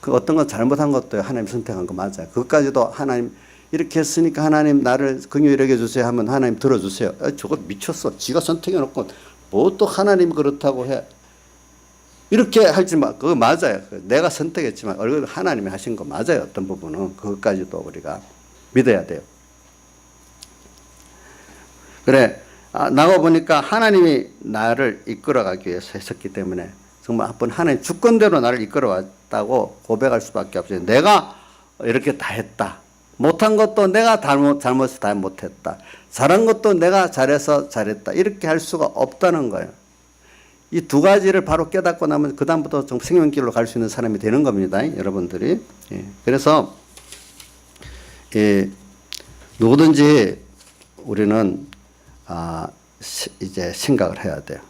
그 어떤 건 잘못한 것도 하나님 선택한 거 맞아요. 그것까지도 하나님 이렇게 했으니까 하나님 나를 긍휼히 여겨주세요 하면 하나님 들어주세요. 저거 미쳤어. 지가 선택해놓고 뭐 또 하나님 그렇다고 해. 이렇게 할지 마. 그거 맞아요. 내가 선택했지만 얼굴 하나님이 하신 거 맞아요. 어떤 부분은. 그것까지도 우리가 믿어야 돼요. 그래. 나가 보니까 하나님이 나를 이끌어가기 위해서 했었기 때문에 정말 한번 하나님 주권대로 나를 이끌어왔다고 고백할 수밖에 없어요. 내가 이렇게 다 했다. 못한 것도 내가 잘못해서 다 못했다. 잘한 것도 내가 잘해서 잘했다. 이렇게 할 수가 없다는 거예요. 이 두 가지를 바로 깨닫고 나면 그 다음부터 좀 생명길로 갈 수 있는 사람이 되는 겁니다. 여러분들이. 그래서 누구든지 우리는 이제 생각을 해야 돼요.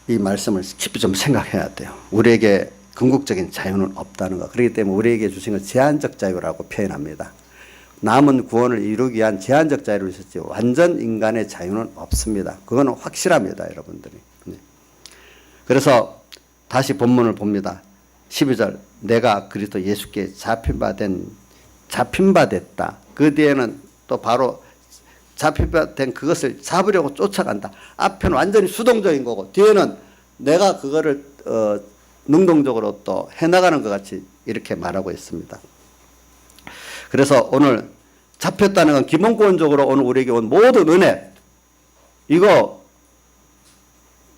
이 말씀을 깊이 좀 생각해야 돼요. 우리에게 궁극적인 자유는 없다는 거. 그렇기 때문에 우리에게 주신 건 제한적 자유라고 표현합니다. 남은 구원을 이루기 위한 제한적 자유를 주셨지 완전 인간의 자유는 없습니다. 그거는 확실합니다. 여러분들이. 그래서 다시 본문을 봅니다. 12절 내가 그리스도 예수께 잡힌 바 됐다. 그 뒤에는 또 바로 잡힌 그것을 잡으려고 쫓아간다. 앞에는 완전히 수동적인 거고 뒤에는 내가 그거를 능동적으로 또 해나가는 것 같이 이렇게 말하고 있습니다. 그래서 오늘 잡혔다는 건 기본권적으로 오늘 우리에게 온 모든 은혜 이거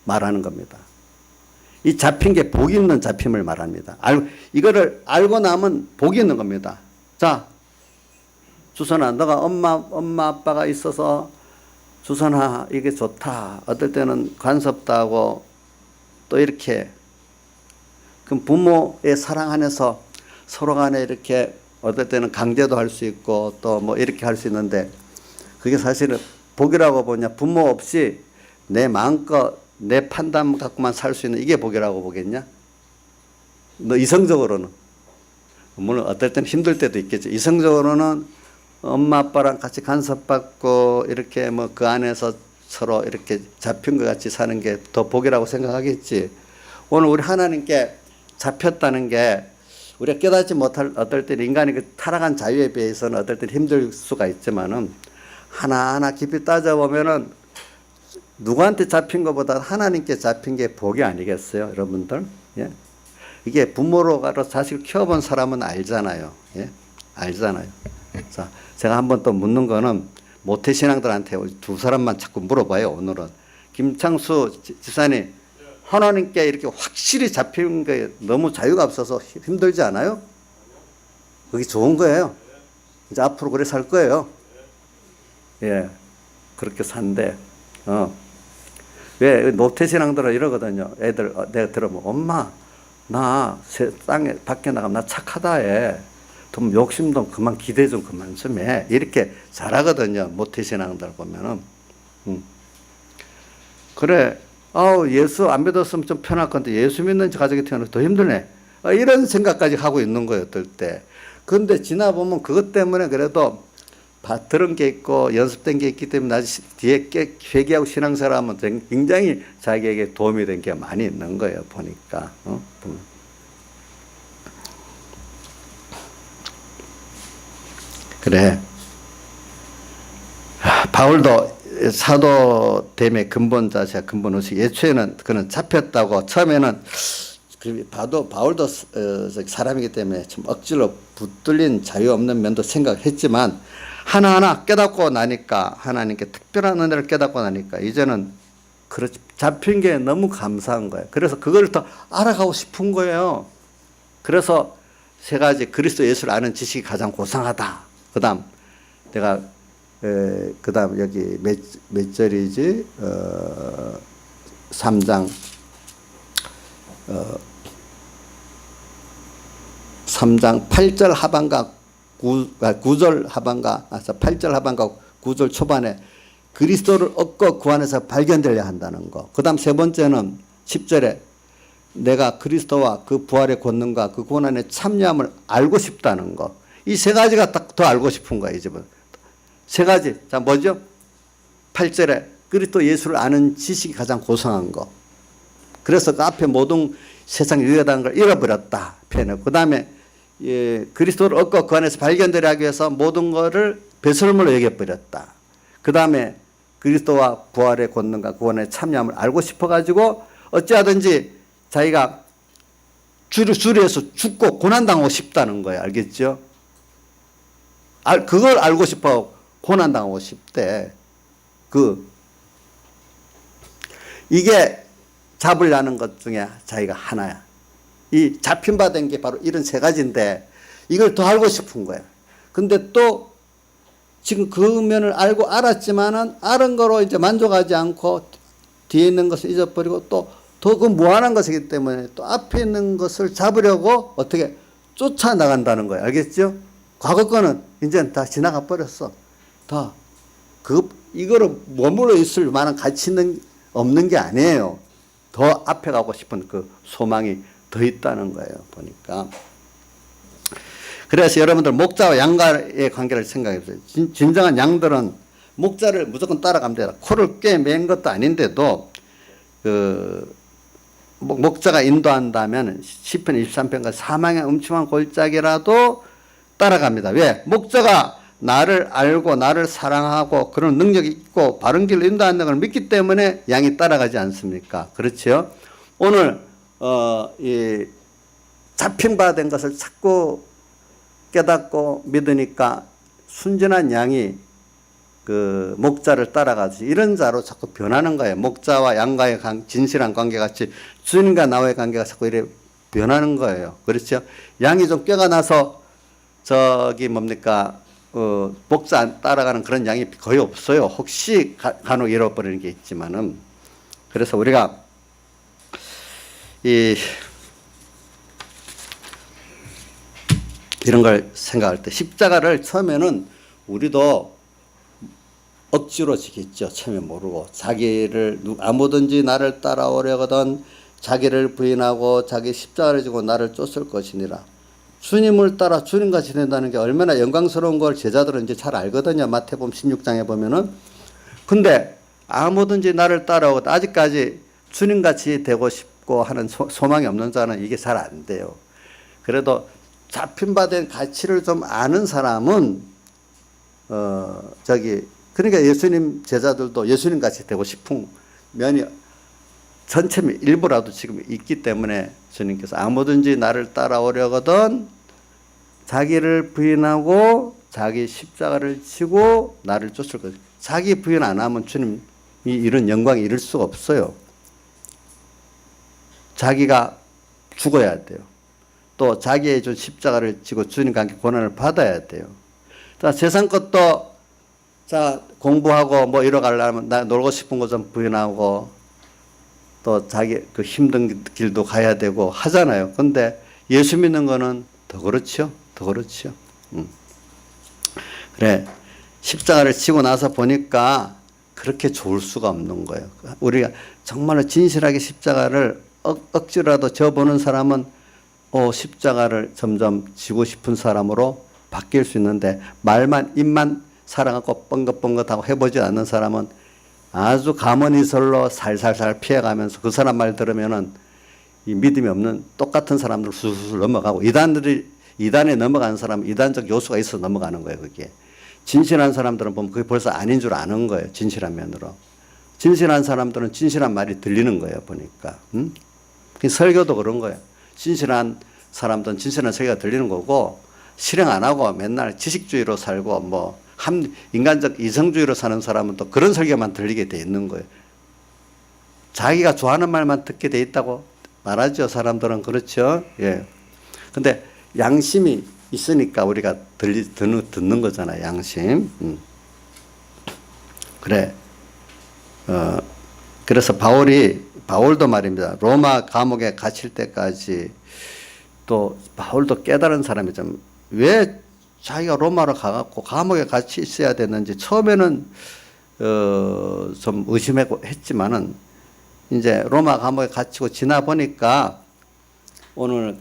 말하는 겁니다. 이 잡힌 게 복이 있는 잡힘을 말합니다. 이거를 알고 나면 복이 있는 겁니다. 자, 주선아, 너가 엄마 아빠가 있어서 주선아 이게 좋다. 어떨 때는 관섭도 하고 또 이렇게 그럼 부모의 사랑 안에서 서로 간에 이렇게 어떨 때는 강제도 할 수 있고 또 뭐 이렇게 할 수 있는데 그게 사실은 복이라고 보냐? 부모 없이 내 마음껏 내 판단 갖고만 살 수 있는 이게 복이라고 보겠냐? 너 이성적으로는 물론 어떨 때는 힘들 때도 있겠죠. 이성적으로는 엄마 아빠랑 같이 간섭받고 이렇게 뭐 그 안에서 서로 이렇게 잡힌 것 같이 사는 게 더 복이라고 생각하겠지. 오늘 우리 하나님께 잡혔다는 게 우리가 깨닫지 못할 어떨 때 인간이 그 타락한 자유에 비해서는 어떨 때 힘들 수가 있지만은 하나하나 깊이 따져보면은 누구한테 잡힌 것보다 하나님께 잡힌 게 복이 아니겠어요, 여러분들? 예? 이게 부모로가로 자식을 키워본 사람은 알잖아요. 예? 알잖아요. 자, 제가 한번 또 묻는 거는 모태신앙들한테 두 사람만 자꾸 물어봐요, 오늘은. 김창수 집사님, 하나님께 이렇게 확실히 잡힌 게 너무 자유가 없어서 힘들지 않아요? 그게 좋은 거예요. 이제 앞으로 그래 살 거예요. 예, 그렇게 산대. 왜 모태신앙들은 이러거든요. 애들 내가 들어보면 엄마 나 땅에 밖에 나가면 나 착하다 해. 좀 욕심도 그만 기대 좀 그만 좀 해. 이렇게 잘하거든요. 모태신앙들 보면은. 그래. 예수 안 믿었으면 좀 편할 건데 예수 믿는 가족이 태어나서 더 힘드네. 이런 생각까지 하고 있는 거예요. 어떨 때. 그런데 지나보면 그것 때문에 그래도 들은 게 있고 연습된 게 있기 때문에 나중에 뒤에 회개하고 신앙생활하면 굉장히 자기에게 도움이 된 게 많이 있는 거예요. 보니까. 그래. 바울도 사도됨의 근본 자세가 근본 의식. 예초에는 그는 잡혔다고 처음에는 봐도 바울도 사람이기 때문에 좀 억지로 붙들린 자유 없는 면도 생각했지만 하나하나 깨닫고 나니까 하나님께 특별한 은혜를 깨닫고 나니까 이제는 그렇지 잡힌 게 너무 감사한 거예요. 그래서 그걸 더 알아가고 싶은 거예요. 그래서 세 가지 그리스도 예수를 아는 지식이 가장 고상하다. 그다음 내가 그다음 여기 몇 절이지? 3장 3장 8절 하반과 9절 하반과 8절 하반과 9절 초반에 그리스도를 얻고 그 안에서 발견되려 한다는 거. 그 다음 세 번째는 10절에 내가 그리스도와 그 부활의 권능과 그 고난의 참여함을 알고 싶다는 거. 이 세 가지가 딱 더 알고 싶은 거예요. 이 집은. 세 가지. 자, 뭐죠? 8절에 그리스도 예수를 아는 지식이 가장 고상한 거. 그래서 그 앞에 모든 세상 유효하다는 걸 잃어버렸다. 그 다음에 그리스도를 얻고 그 안에서 발견되려 하기 위해서 모든 것을 배설물로 여겨버렸다. 그 다음에 그리스도와 부활의 권능과 구원에 참여함을 알고 싶어가지고 어찌하든지 자기가 주리에서 죽고 고난당하고 싶다는 거예요. 알겠죠? 그걸 알고 싶어 고난당하고 싶대. 이게 잡으려는 것 중에 자기가 하나야. 이 잡힌 바 된 게 바로 이런 세 가지인데 이걸 더 알고 싶은 거야. 근데 또 지금 그 면을 알았지만은 아는 거로 이제 만족하지 않고 뒤에 있는 것을 잊어버리고 또 더 그 무한한 것이기 때문에 또 앞에 있는 것을 잡으려고 어떻게 쫓아나간다는 거예요. 알겠죠? 과거 거는 이제 다 지나가 버렸어. 다. 이거를 머물러 있을 만한 가치는 없는 게 아니에요. 더 앞에 가고 싶은 그 소망이 더 있다는 거예요. 보니까. 그래서 여러분들 목자와 양과의 관계를 생각해 보세요. 진정한 양들은 목자를 무조건 따라가면 돼요. 코를 꿰맨 것도 아닌데도 목자가 인도한다면 시편 23편과 사망의 음침한 골짜기라도 따라갑니다. 왜? 목자가 나를 알고 나를 사랑하고 그런 능력이 있고 바른 길로 인도하는 걸 믿기 때문에 양이 따라가지 않습니까? 그렇죠? 오늘 이 잡힌 바 된 것을 자꾸 깨닫고 믿으니까 순전한 양이 그 목자를 따라가지 이런 자로 자꾸 변하는 거예요. 목자와 양과의 진실한 관계같이 주님과 나와의 관계가 자꾸 이래 변하는 거예요. 그렇죠? 양이 좀 꾀가 나서 목자 따라가는 그런 양이 거의 없어요. 혹시 간혹 잃어버리는 게 있지만은. 그래서 우리가 이런 걸 생각할 때 십자가를 처음에는 우리도 억지로 지겠죠. 처음에 모르고 자기를 아무든지 나를 따라오려거든 자기를 부인하고 자기 십자가를 지고 나를 쫓을 것이니라. 주님을 따라 주님과 지낸다는 게 얼마나 영광스러운 걸 제자들은 이제 잘 알거든요. 마태복음 16장에 보면은. 근데 아무든지 나를 따라오고 아직까지 주님같이 되고 싶고 하는 소망이 없는 자는 이게 잘 안 돼요. 그래도 잡힌 바 된 가치를 좀 아는 사람은 그러니까 예수님 제자들도 예수님같이 되고 싶은 면이 전체 일부라도 지금 있기 때문에 주님께서 아무든지 나를 따라오려거든 자기를 부인하고 자기 십자가를 지고 나를 쫓을 것. 자기 부인 안 하면 주님이 이런 영광이 이룰 수가 없어요. 자기가 죽어야 돼요. 또 자기의 준 십자가를 지고 주님과 함께 고난을 받아야 돼요. 자, 세상 것도 공부하고 뭐 이러 가려면 나 놀고 싶은 거 좀 부인하고 또 자기 그 힘든 길도 가야 되고 하잖아요. 근데 예수 믿는 거는 더 그렇죠. 더 그렇죠. 그래. 십자가를 지고 나서 보니까 그렇게 좋을 수가 없는 거예요. 우리가 정말로 진실하게 십자가를 억지로라도 져보는 사람은 십자가를 점점 지고 싶은 사람으로 바뀔 수 있는데 말만 입만 살아갖고 뻥긋뻥긋하고 해보지 않는 사람은 아주 가만히설로 살살살 피해가면서 그 사람 말 들으면은 이 믿음이 없는 똑같은 사람들 수술 넘어가고 이단에 넘어가는 사람은 이단적 요소가 있어 넘어가는 거예요. 그게 진실한 사람들은 보면 그게 벌써 아닌 줄 아는 거예요. 진실한 면으로. 진실한 사람들은 진실한 말이 들리는 거예요. 보니까. 설교도 그런 거예요. 진실한 사람들은 진실한 설교가 들리는 거고 실행 안 하고 맨날 지식주의로 살고 뭐 인간적 이성주의로 사는 사람은 또 그런 설교만 들리게 돼 있는 거예요. 자기가 좋아하는 말만 듣게 돼 있다고 말하죠. 사람들은. 그렇죠. 예. 근데 양심이 있으니까 우리가 듣는 거잖아요. 양심. 그래. 그래서 바울도 말입니다. 로마 감옥에 갇힐 때까지 또 바울도 깨달은 사람이 왜 자기가 로마로 가갖고 감옥에 같이 있어야 됐는지 처음에는 좀 의심했지만은 이제 로마 감옥에 갇히고 지나 보니까 오늘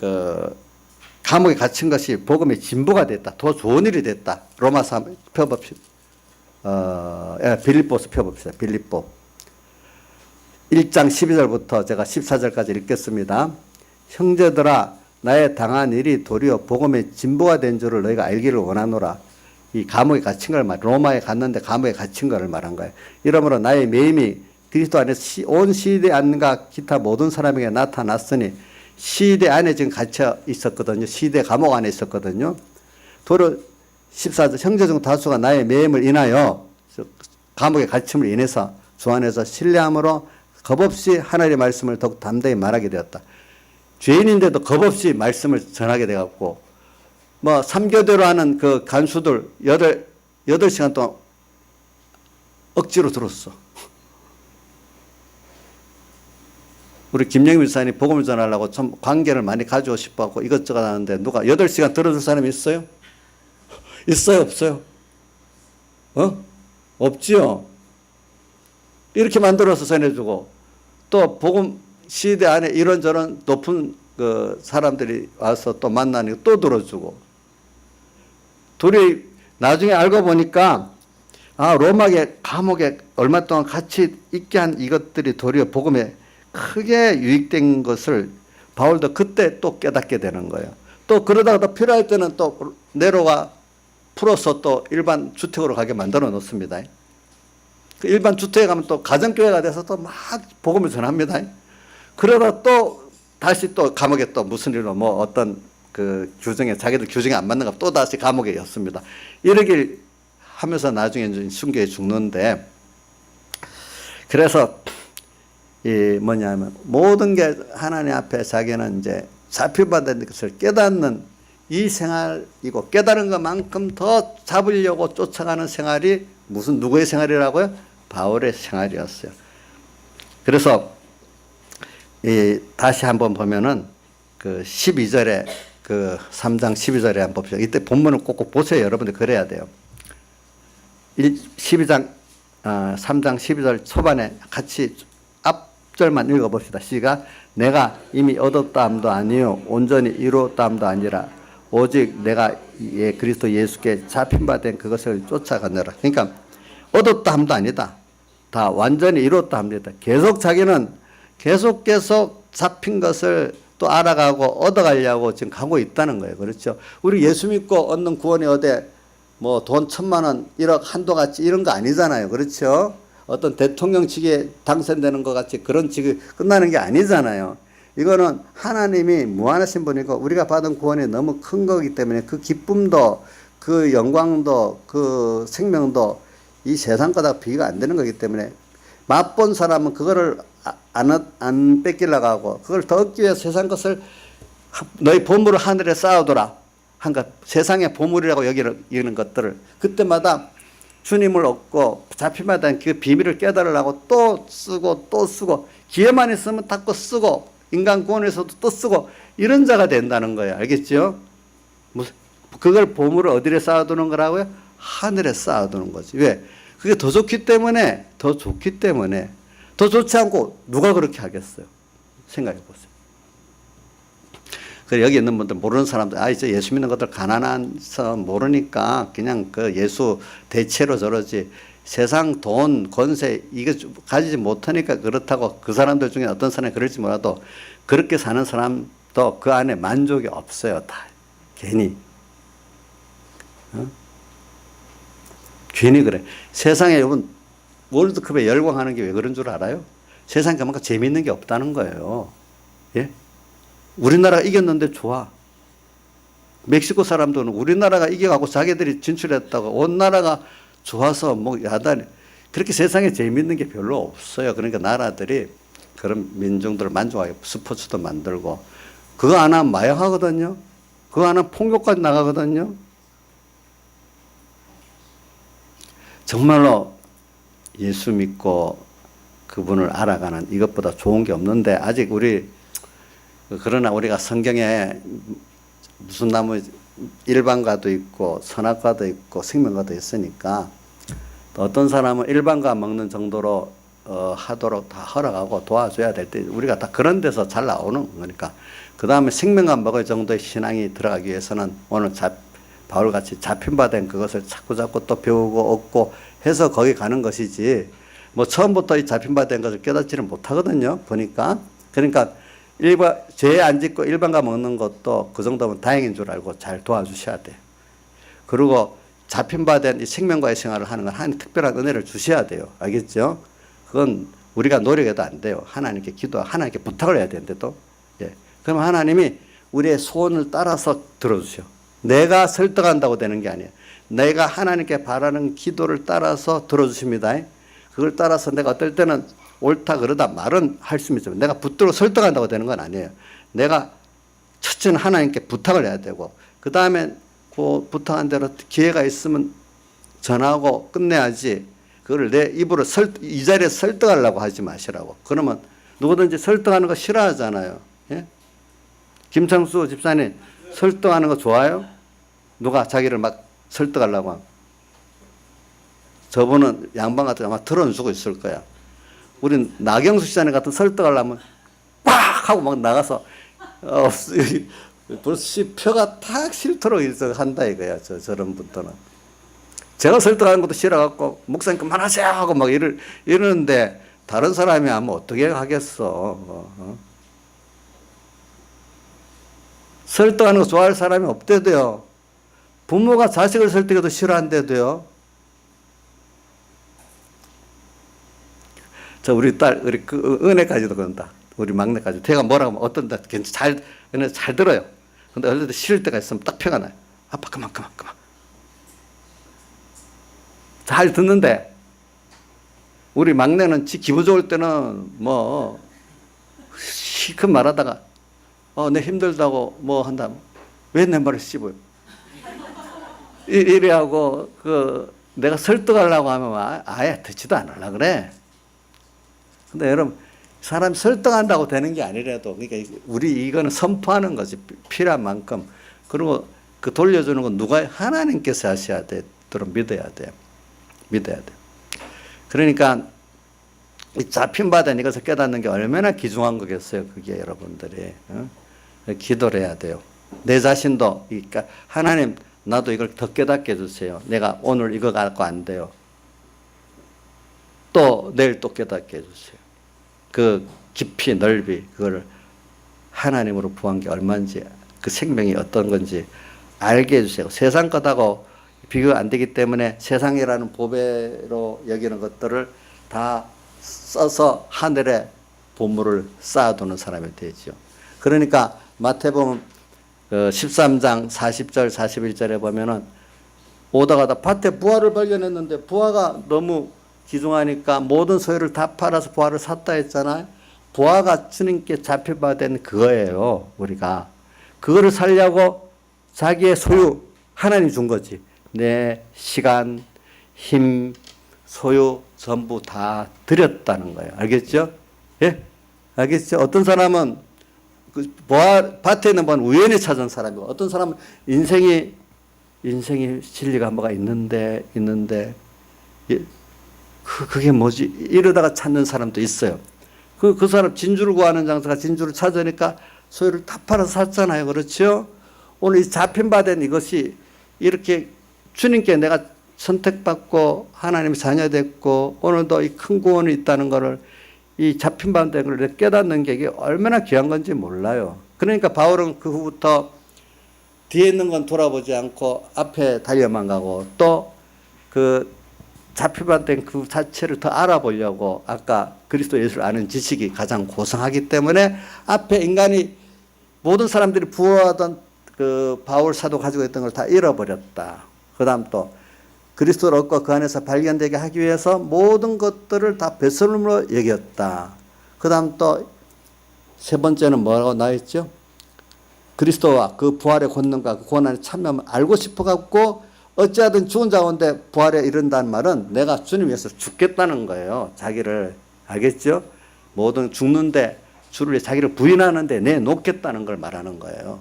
감옥에 갇힌 것이 복음의 진보가 됐다. 더 좋은 일이 됐다. 로마서 펴봅시다. 빌립보서 펴봅시다. 빌립보 1장 12절부터 제가 14절까지 읽겠습니다. 형제들아 나의 당한 일이 도리어 복음의 진보가 된 줄을 너희가 알기를 원하노라. 이 감옥에 갇힌 걸 로마에 갔는데 감옥에 갇힌 것을 말한 거예요. 이러므로 나의 매임이 그리스도 안에서 온 시대 안과 기타 모든 사람에게 나타났으니 시대 안에 지금 갇혀 있었거든요. 시대 감옥 안에 있었거든요. 도리어 14절 형제 중 다수가 나의 매임을 인하여 감옥에 갇힘을 인해서 주 안에서 신뢰함으로 겁없이 하나님의 말씀을 더욱 담대히 말하게 되었다. 죄인인데도 겁없이 말씀을 전하게 돼갖고 뭐 3교대로 하는 그 간수들 8시간 동안 억지로 들었어. 우리 김영희 목사님 복음을 전하려고 참 관계를 많이 가지고 싶어갖고 이것저것 하는데 누가 8시간 들어줄 사람이 있어요? 있어요? 없어요? 없지요? 이렇게 만들어서 전해주고 또 복음 시대 안에 이런저런 높은 그 사람들이 와서 또 만나니까 또 들어주고 둘이 나중에 알고 보니까 로마의 감옥에 얼마 동안 같이 있게 한 이것들이 도리어 복음에 크게 유익된 것을 바울도 그때 또 깨닫게 되는 거예요. 또 그러다가 또 필요할 때는 또 네로가 풀어서 또 일반 주택으로 가게 만들어 놓습니다. 그 일반 주택에 가면 또 가정교회가 돼서 또 막 복음을 전합니다. 그러다 또 다시 또 감옥에 또 무슨 일로 뭐 어떤 그 규정에 자기들 규정에 안 맞는가 또 다시 감옥에 였습니다. 이러길 하면서 나중에 이제 순교에 죽는데 그래서 이 뭐냐면 모든 게 하나님 앞에 자기는 이제 잡힐받은 것을 깨닫는 이 생활이고 깨달은 것만큼 더 잡으려고 쫓아가는 생활이 누구의 생활이라고요? 바울의 생활이었어요. 그래서 다시 한번 보면은 그 12절에 그 3장 12절에 한번 봅시다. 이때 본문을 꼭 보세요. 여러분들 그래야 돼요. 3장 12절 초반에 같이 앞절만 읽어봅시다. 시작. 내가 이미 얻었다 함도 아니요 온전히 이루었다 함도 아니라 오직 내가 그리스도 예수께 잡힌 바 된 그것을 쫓아가느라. 그러니까 얻었다 함도 아니다. 다 완전히 이루었다 합니다. 계속 잡힌 것을 또 알아가고 얻어가려고 지금 가고 있다는 거예요. 그렇죠? 우리 예수 믿고 얻는 구원이 뭐 돈 1,000만 원, 1억 한도 같이 이런 거 아니잖아요. 그렇죠? 어떤 대통령직에 당선되는 것 같이 그런 직이 끝나는 게 아니잖아요. 이거는 하나님이 무한하신 분이고 우리가 받은 구원이 너무 큰 거기 때문에 그 기쁨도 그 영광도 그 생명도 이 세상 거다 비교가 안 되는 거기 때문에 맛본 사람은 그거를 안 뺏기려고 하고 그걸 더 얻기 위해서 세상 것을 너희 보물을 하늘에 쌓아두라 한 것, 세상의 보물이라고 여기는 것들을 그때마다 주님을 얻고 잡히마다 그 비밀을 깨달으려고 또 쓰고 기회만 있으면 닦고 쓰고 인간 구원에서도 또 쓰고 이런 자가 된다는 거예요. 알겠죠? 그걸 보물을 어디에 쌓아두는 거라고요? 하늘에 쌓아두는 거지. 왜? 그게 더 좋기 때문에 더 좋지 않고 누가 그렇게 하겠어요? 생각해 보세요. 그 여기 있는 분들 모르는 사람들, 이제 예수 믿는 것들 가난해서 모르니까 그냥 그 예수 대체로 저러지. 세상 돈, 권세 이거 가지지 못하니까 그렇다고 그 사람들 중에 어떤 사람이 그럴지 몰라도 그렇게 사는 사람도 그 안에 만족이 없어요. 다 괜히. 괜히 그래. 세상에 여러분 월드컵에 열광하는 게 왜 그런 줄 알아요? 세상에 그만큼 재미있는 게 없다는 거예요. 예? 우리나라가 이겼는데 좋아. 멕시코 사람들은 우리나라가 이겨가고 자기들이 진출했다고 온 나라가 좋아서 뭐 야단이. 그렇게 세상에 재미있는 게 별로 없어요. 그러니까 나라들이 그런 민중들을 만족하게 스포츠도 만들고 그거 하나 마약하거든요. 그거 하나 폭력까지 나가거든요. 정말로 예수 믿고 그분을 알아가는 이것보다 좋은 게 없는데 아직 그러나 우리가 성경에 무슨 나무 일반과도 있고 선악과도 있고 생명과도 있으니까 어떤 사람은 일반과 먹는 정도로 하도록 다 허락하고 도와줘야 될 때 우리가 다 그런 데서 잘 나오는 거니까 그 다음에 생명과 먹을 정도의 신앙이 들어가기 위해서는 오늘 바울같이 잡힌 바 된 그것을 자꾸 또 배우고 얻고 해서 거기 가는 것이지 뭐 처음부터 이 잡힌 바 된 것을 깨닫지를 못하거든요. 보니까. 그러니까 죄 안 짓고 일반과 먹는 것도 그 정도면 다행인 줄 알고 잘 도와주셔야 돼요. 그리고 잡힌 바 된 이 생명과의 생활을 하는 건 하나님 특별한 은혜를 주셔야 돼요. 알겠죠? 그건 우리가 노력해도 안 돼요. 하나님께 하나님께 부탁을 해야 되는데 또. 예. 그럼 하나님이 우리의 소원을 따라서 들어주셔. 내가 설득한다고 되는 게 아니에요. 내가 하나님께 바라는 기도를 따라서 들어주십니다. 그걸 따라서 내가 어떨 때는 옳다 그러다 말은 할 수 있지만 내가 붙들어 설득한다고 되는 건 아니에요. 내가 첫째는 하나님께 부탁을 해야 되고 그 다음에 그 부탁한 대로 기회가 있으면 전하고 끝내야지 그걸 내 입으로 이 자리에 설득하려고 하지 마시라고. 그러면 누구든지 설득하는 거 싫어하잖아요. 예? 김창수 집사님 설득하는 거 좋아요? 누가 자기를 막 설득하려고 하면. 저분은 양반 같은 아마 들어주고 있을 거야. 우린 나경수 시장님 같은 설득하려면 빡 하고 막 나가서 벌써 표가 탁 싫도록 한다 이거야. 저런 분들은. 제가 설득하는 것도 싫어갖고 목사님 그만하세요 하고 막 이러는데 다른 사람이 하면 어떻게 하겠어. 설득하는 거 좋아할 사람이 없대도요. 부모가 자식을 설득해도 싫어한대도요. 우리 딸, 그 은혜까지도 그런다. 우리 막내까지. 걔가 뭐라고 하면 어떤 데 은혜 잘 들어요. 근데 어릴 때 싫을 때가 있으면 딱 표가 나요. 아빠 그만. 잘 듣는데 우리 막내는 지 기분 좋을 때는 뭐 실컷 말하다가 내 힘들다고 뭐 한다면 왜 내 말을 씹어요? 이래 하고 내가 설득하려고 하면 아예 듣지도 않으려고 그래. 근데 여러분 사람이 설득한다고 되는 게 아니라도 그러니까 우리 이거는 선포하는 거지. 필요한 만큼. 그리고 그 돌려주는 건 누가 하나님께서 하셔야 되도록 믿어야 돼요. 그러니까 이 잡힌 바 된 이것을 깨닫는 게 얼마나 귀중한 거겠어요. 그게 여러분들이. 기도를 해야 돼요. 내 자신도 그러니까 하나님 나도 이걸 더 깨닫게 해주세요. 내가 오늘 이거 갖고 안 돼요. 또 내일 또 깨닫게 해주세요. 그 깊이 넓이 그걸 하나님으로 부한 게 얼마인지 그 생명이 어떤 건지 알게 해주세요. 세상 것하고 비교가 안 되기 때문에 세상이라는 보배로 여기는 것들을 다 써서 하늘에 보물을 쌓아두는 사람이 되죠. 그러니까 마태복음 13장 40절 41절에 보면은 오다가다 밭에 부화를 발견했는데 부화가 너무 귀중하니까 모든 소유를 다 팔아서 부화를 샀다 했잖아요. 부화가 주님께 잡혀받은 그거예요. 우리가 그거를 살려고 자기의 소유 하나님 준 거지. 내 시간, 힘, 소유 전부 다 드렸다는 거예요. 알겠죠? 예? 알겠죠? 어떤 사람은 그 밭에 있는 건 우연히 찾은 사람이고 어떤 사람은 인생이 진리가 뭐가 있는데 예? 그게 뭐지? 이러다가 찾는 사람도 있어요. 그 사람 진주를 구하는 장사가 진주를 찾으니까 소유를 다 팔아서 샀잖아요. 그렇죠? 오늘 이 잡힌 바 된 이것이 이렇게 주님께 내가 선택받고 하나님의 자녀 됐고 오늘도 이 큰 구원이 있다는 것을 이 잡힌 바 된 걸 깨닫는 게 이게 얼마나 귀한 건지 몰라요. 그러니까 바울은 그 후부터 뒤에 있는 건 돌아보지 않고 앞에 달려만 가고 또 그 잡히반된 그 자체를 더 알아보려고 아까 그리스도 예수를 아는 지식이 가장 고상하기 때문에 앞에 인간이 모든 사람들이 부어하던 그 바울 사도 가지고 있던 걸 다 잃어버렸다. 그 다음 또 그리스도를 얻고 그 안에서 발견되게 하기 위해서 모든 것들을 다 배설물로 여겼다. 그 다음 또 세 번째는 뭐라고 나와있죠? 그리스도와 그 부활의 권능과 그 고난에 참여하면 알고 싶어갖고 어찌하든 죽은 자가운데 부활에 이른다는 말은 내가 주님 위해서 죽겠다는 거예요. 자기를 알겠죠? 모든 죽는데 주를 위해 자기를 부인하는데 내놓겠다는 걸 말하는 거예요.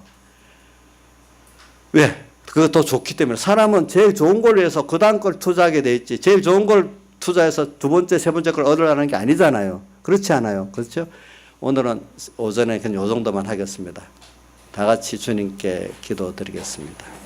왜? 그거 더 좋기 때문에 사람은 제일 좋은 걸 위해서 그 다음 걸 투자하게 돼 있지 제일 좋은 걸 투자해서 두 번째 세 번째 걸 얻으려는 게 아니잖아요. 그렇지 않아요. 그렇죠? 오늘은 오전에 그냥 요 정도만 하겠습니다. 다 같이 주님께 기도드리겠습니다.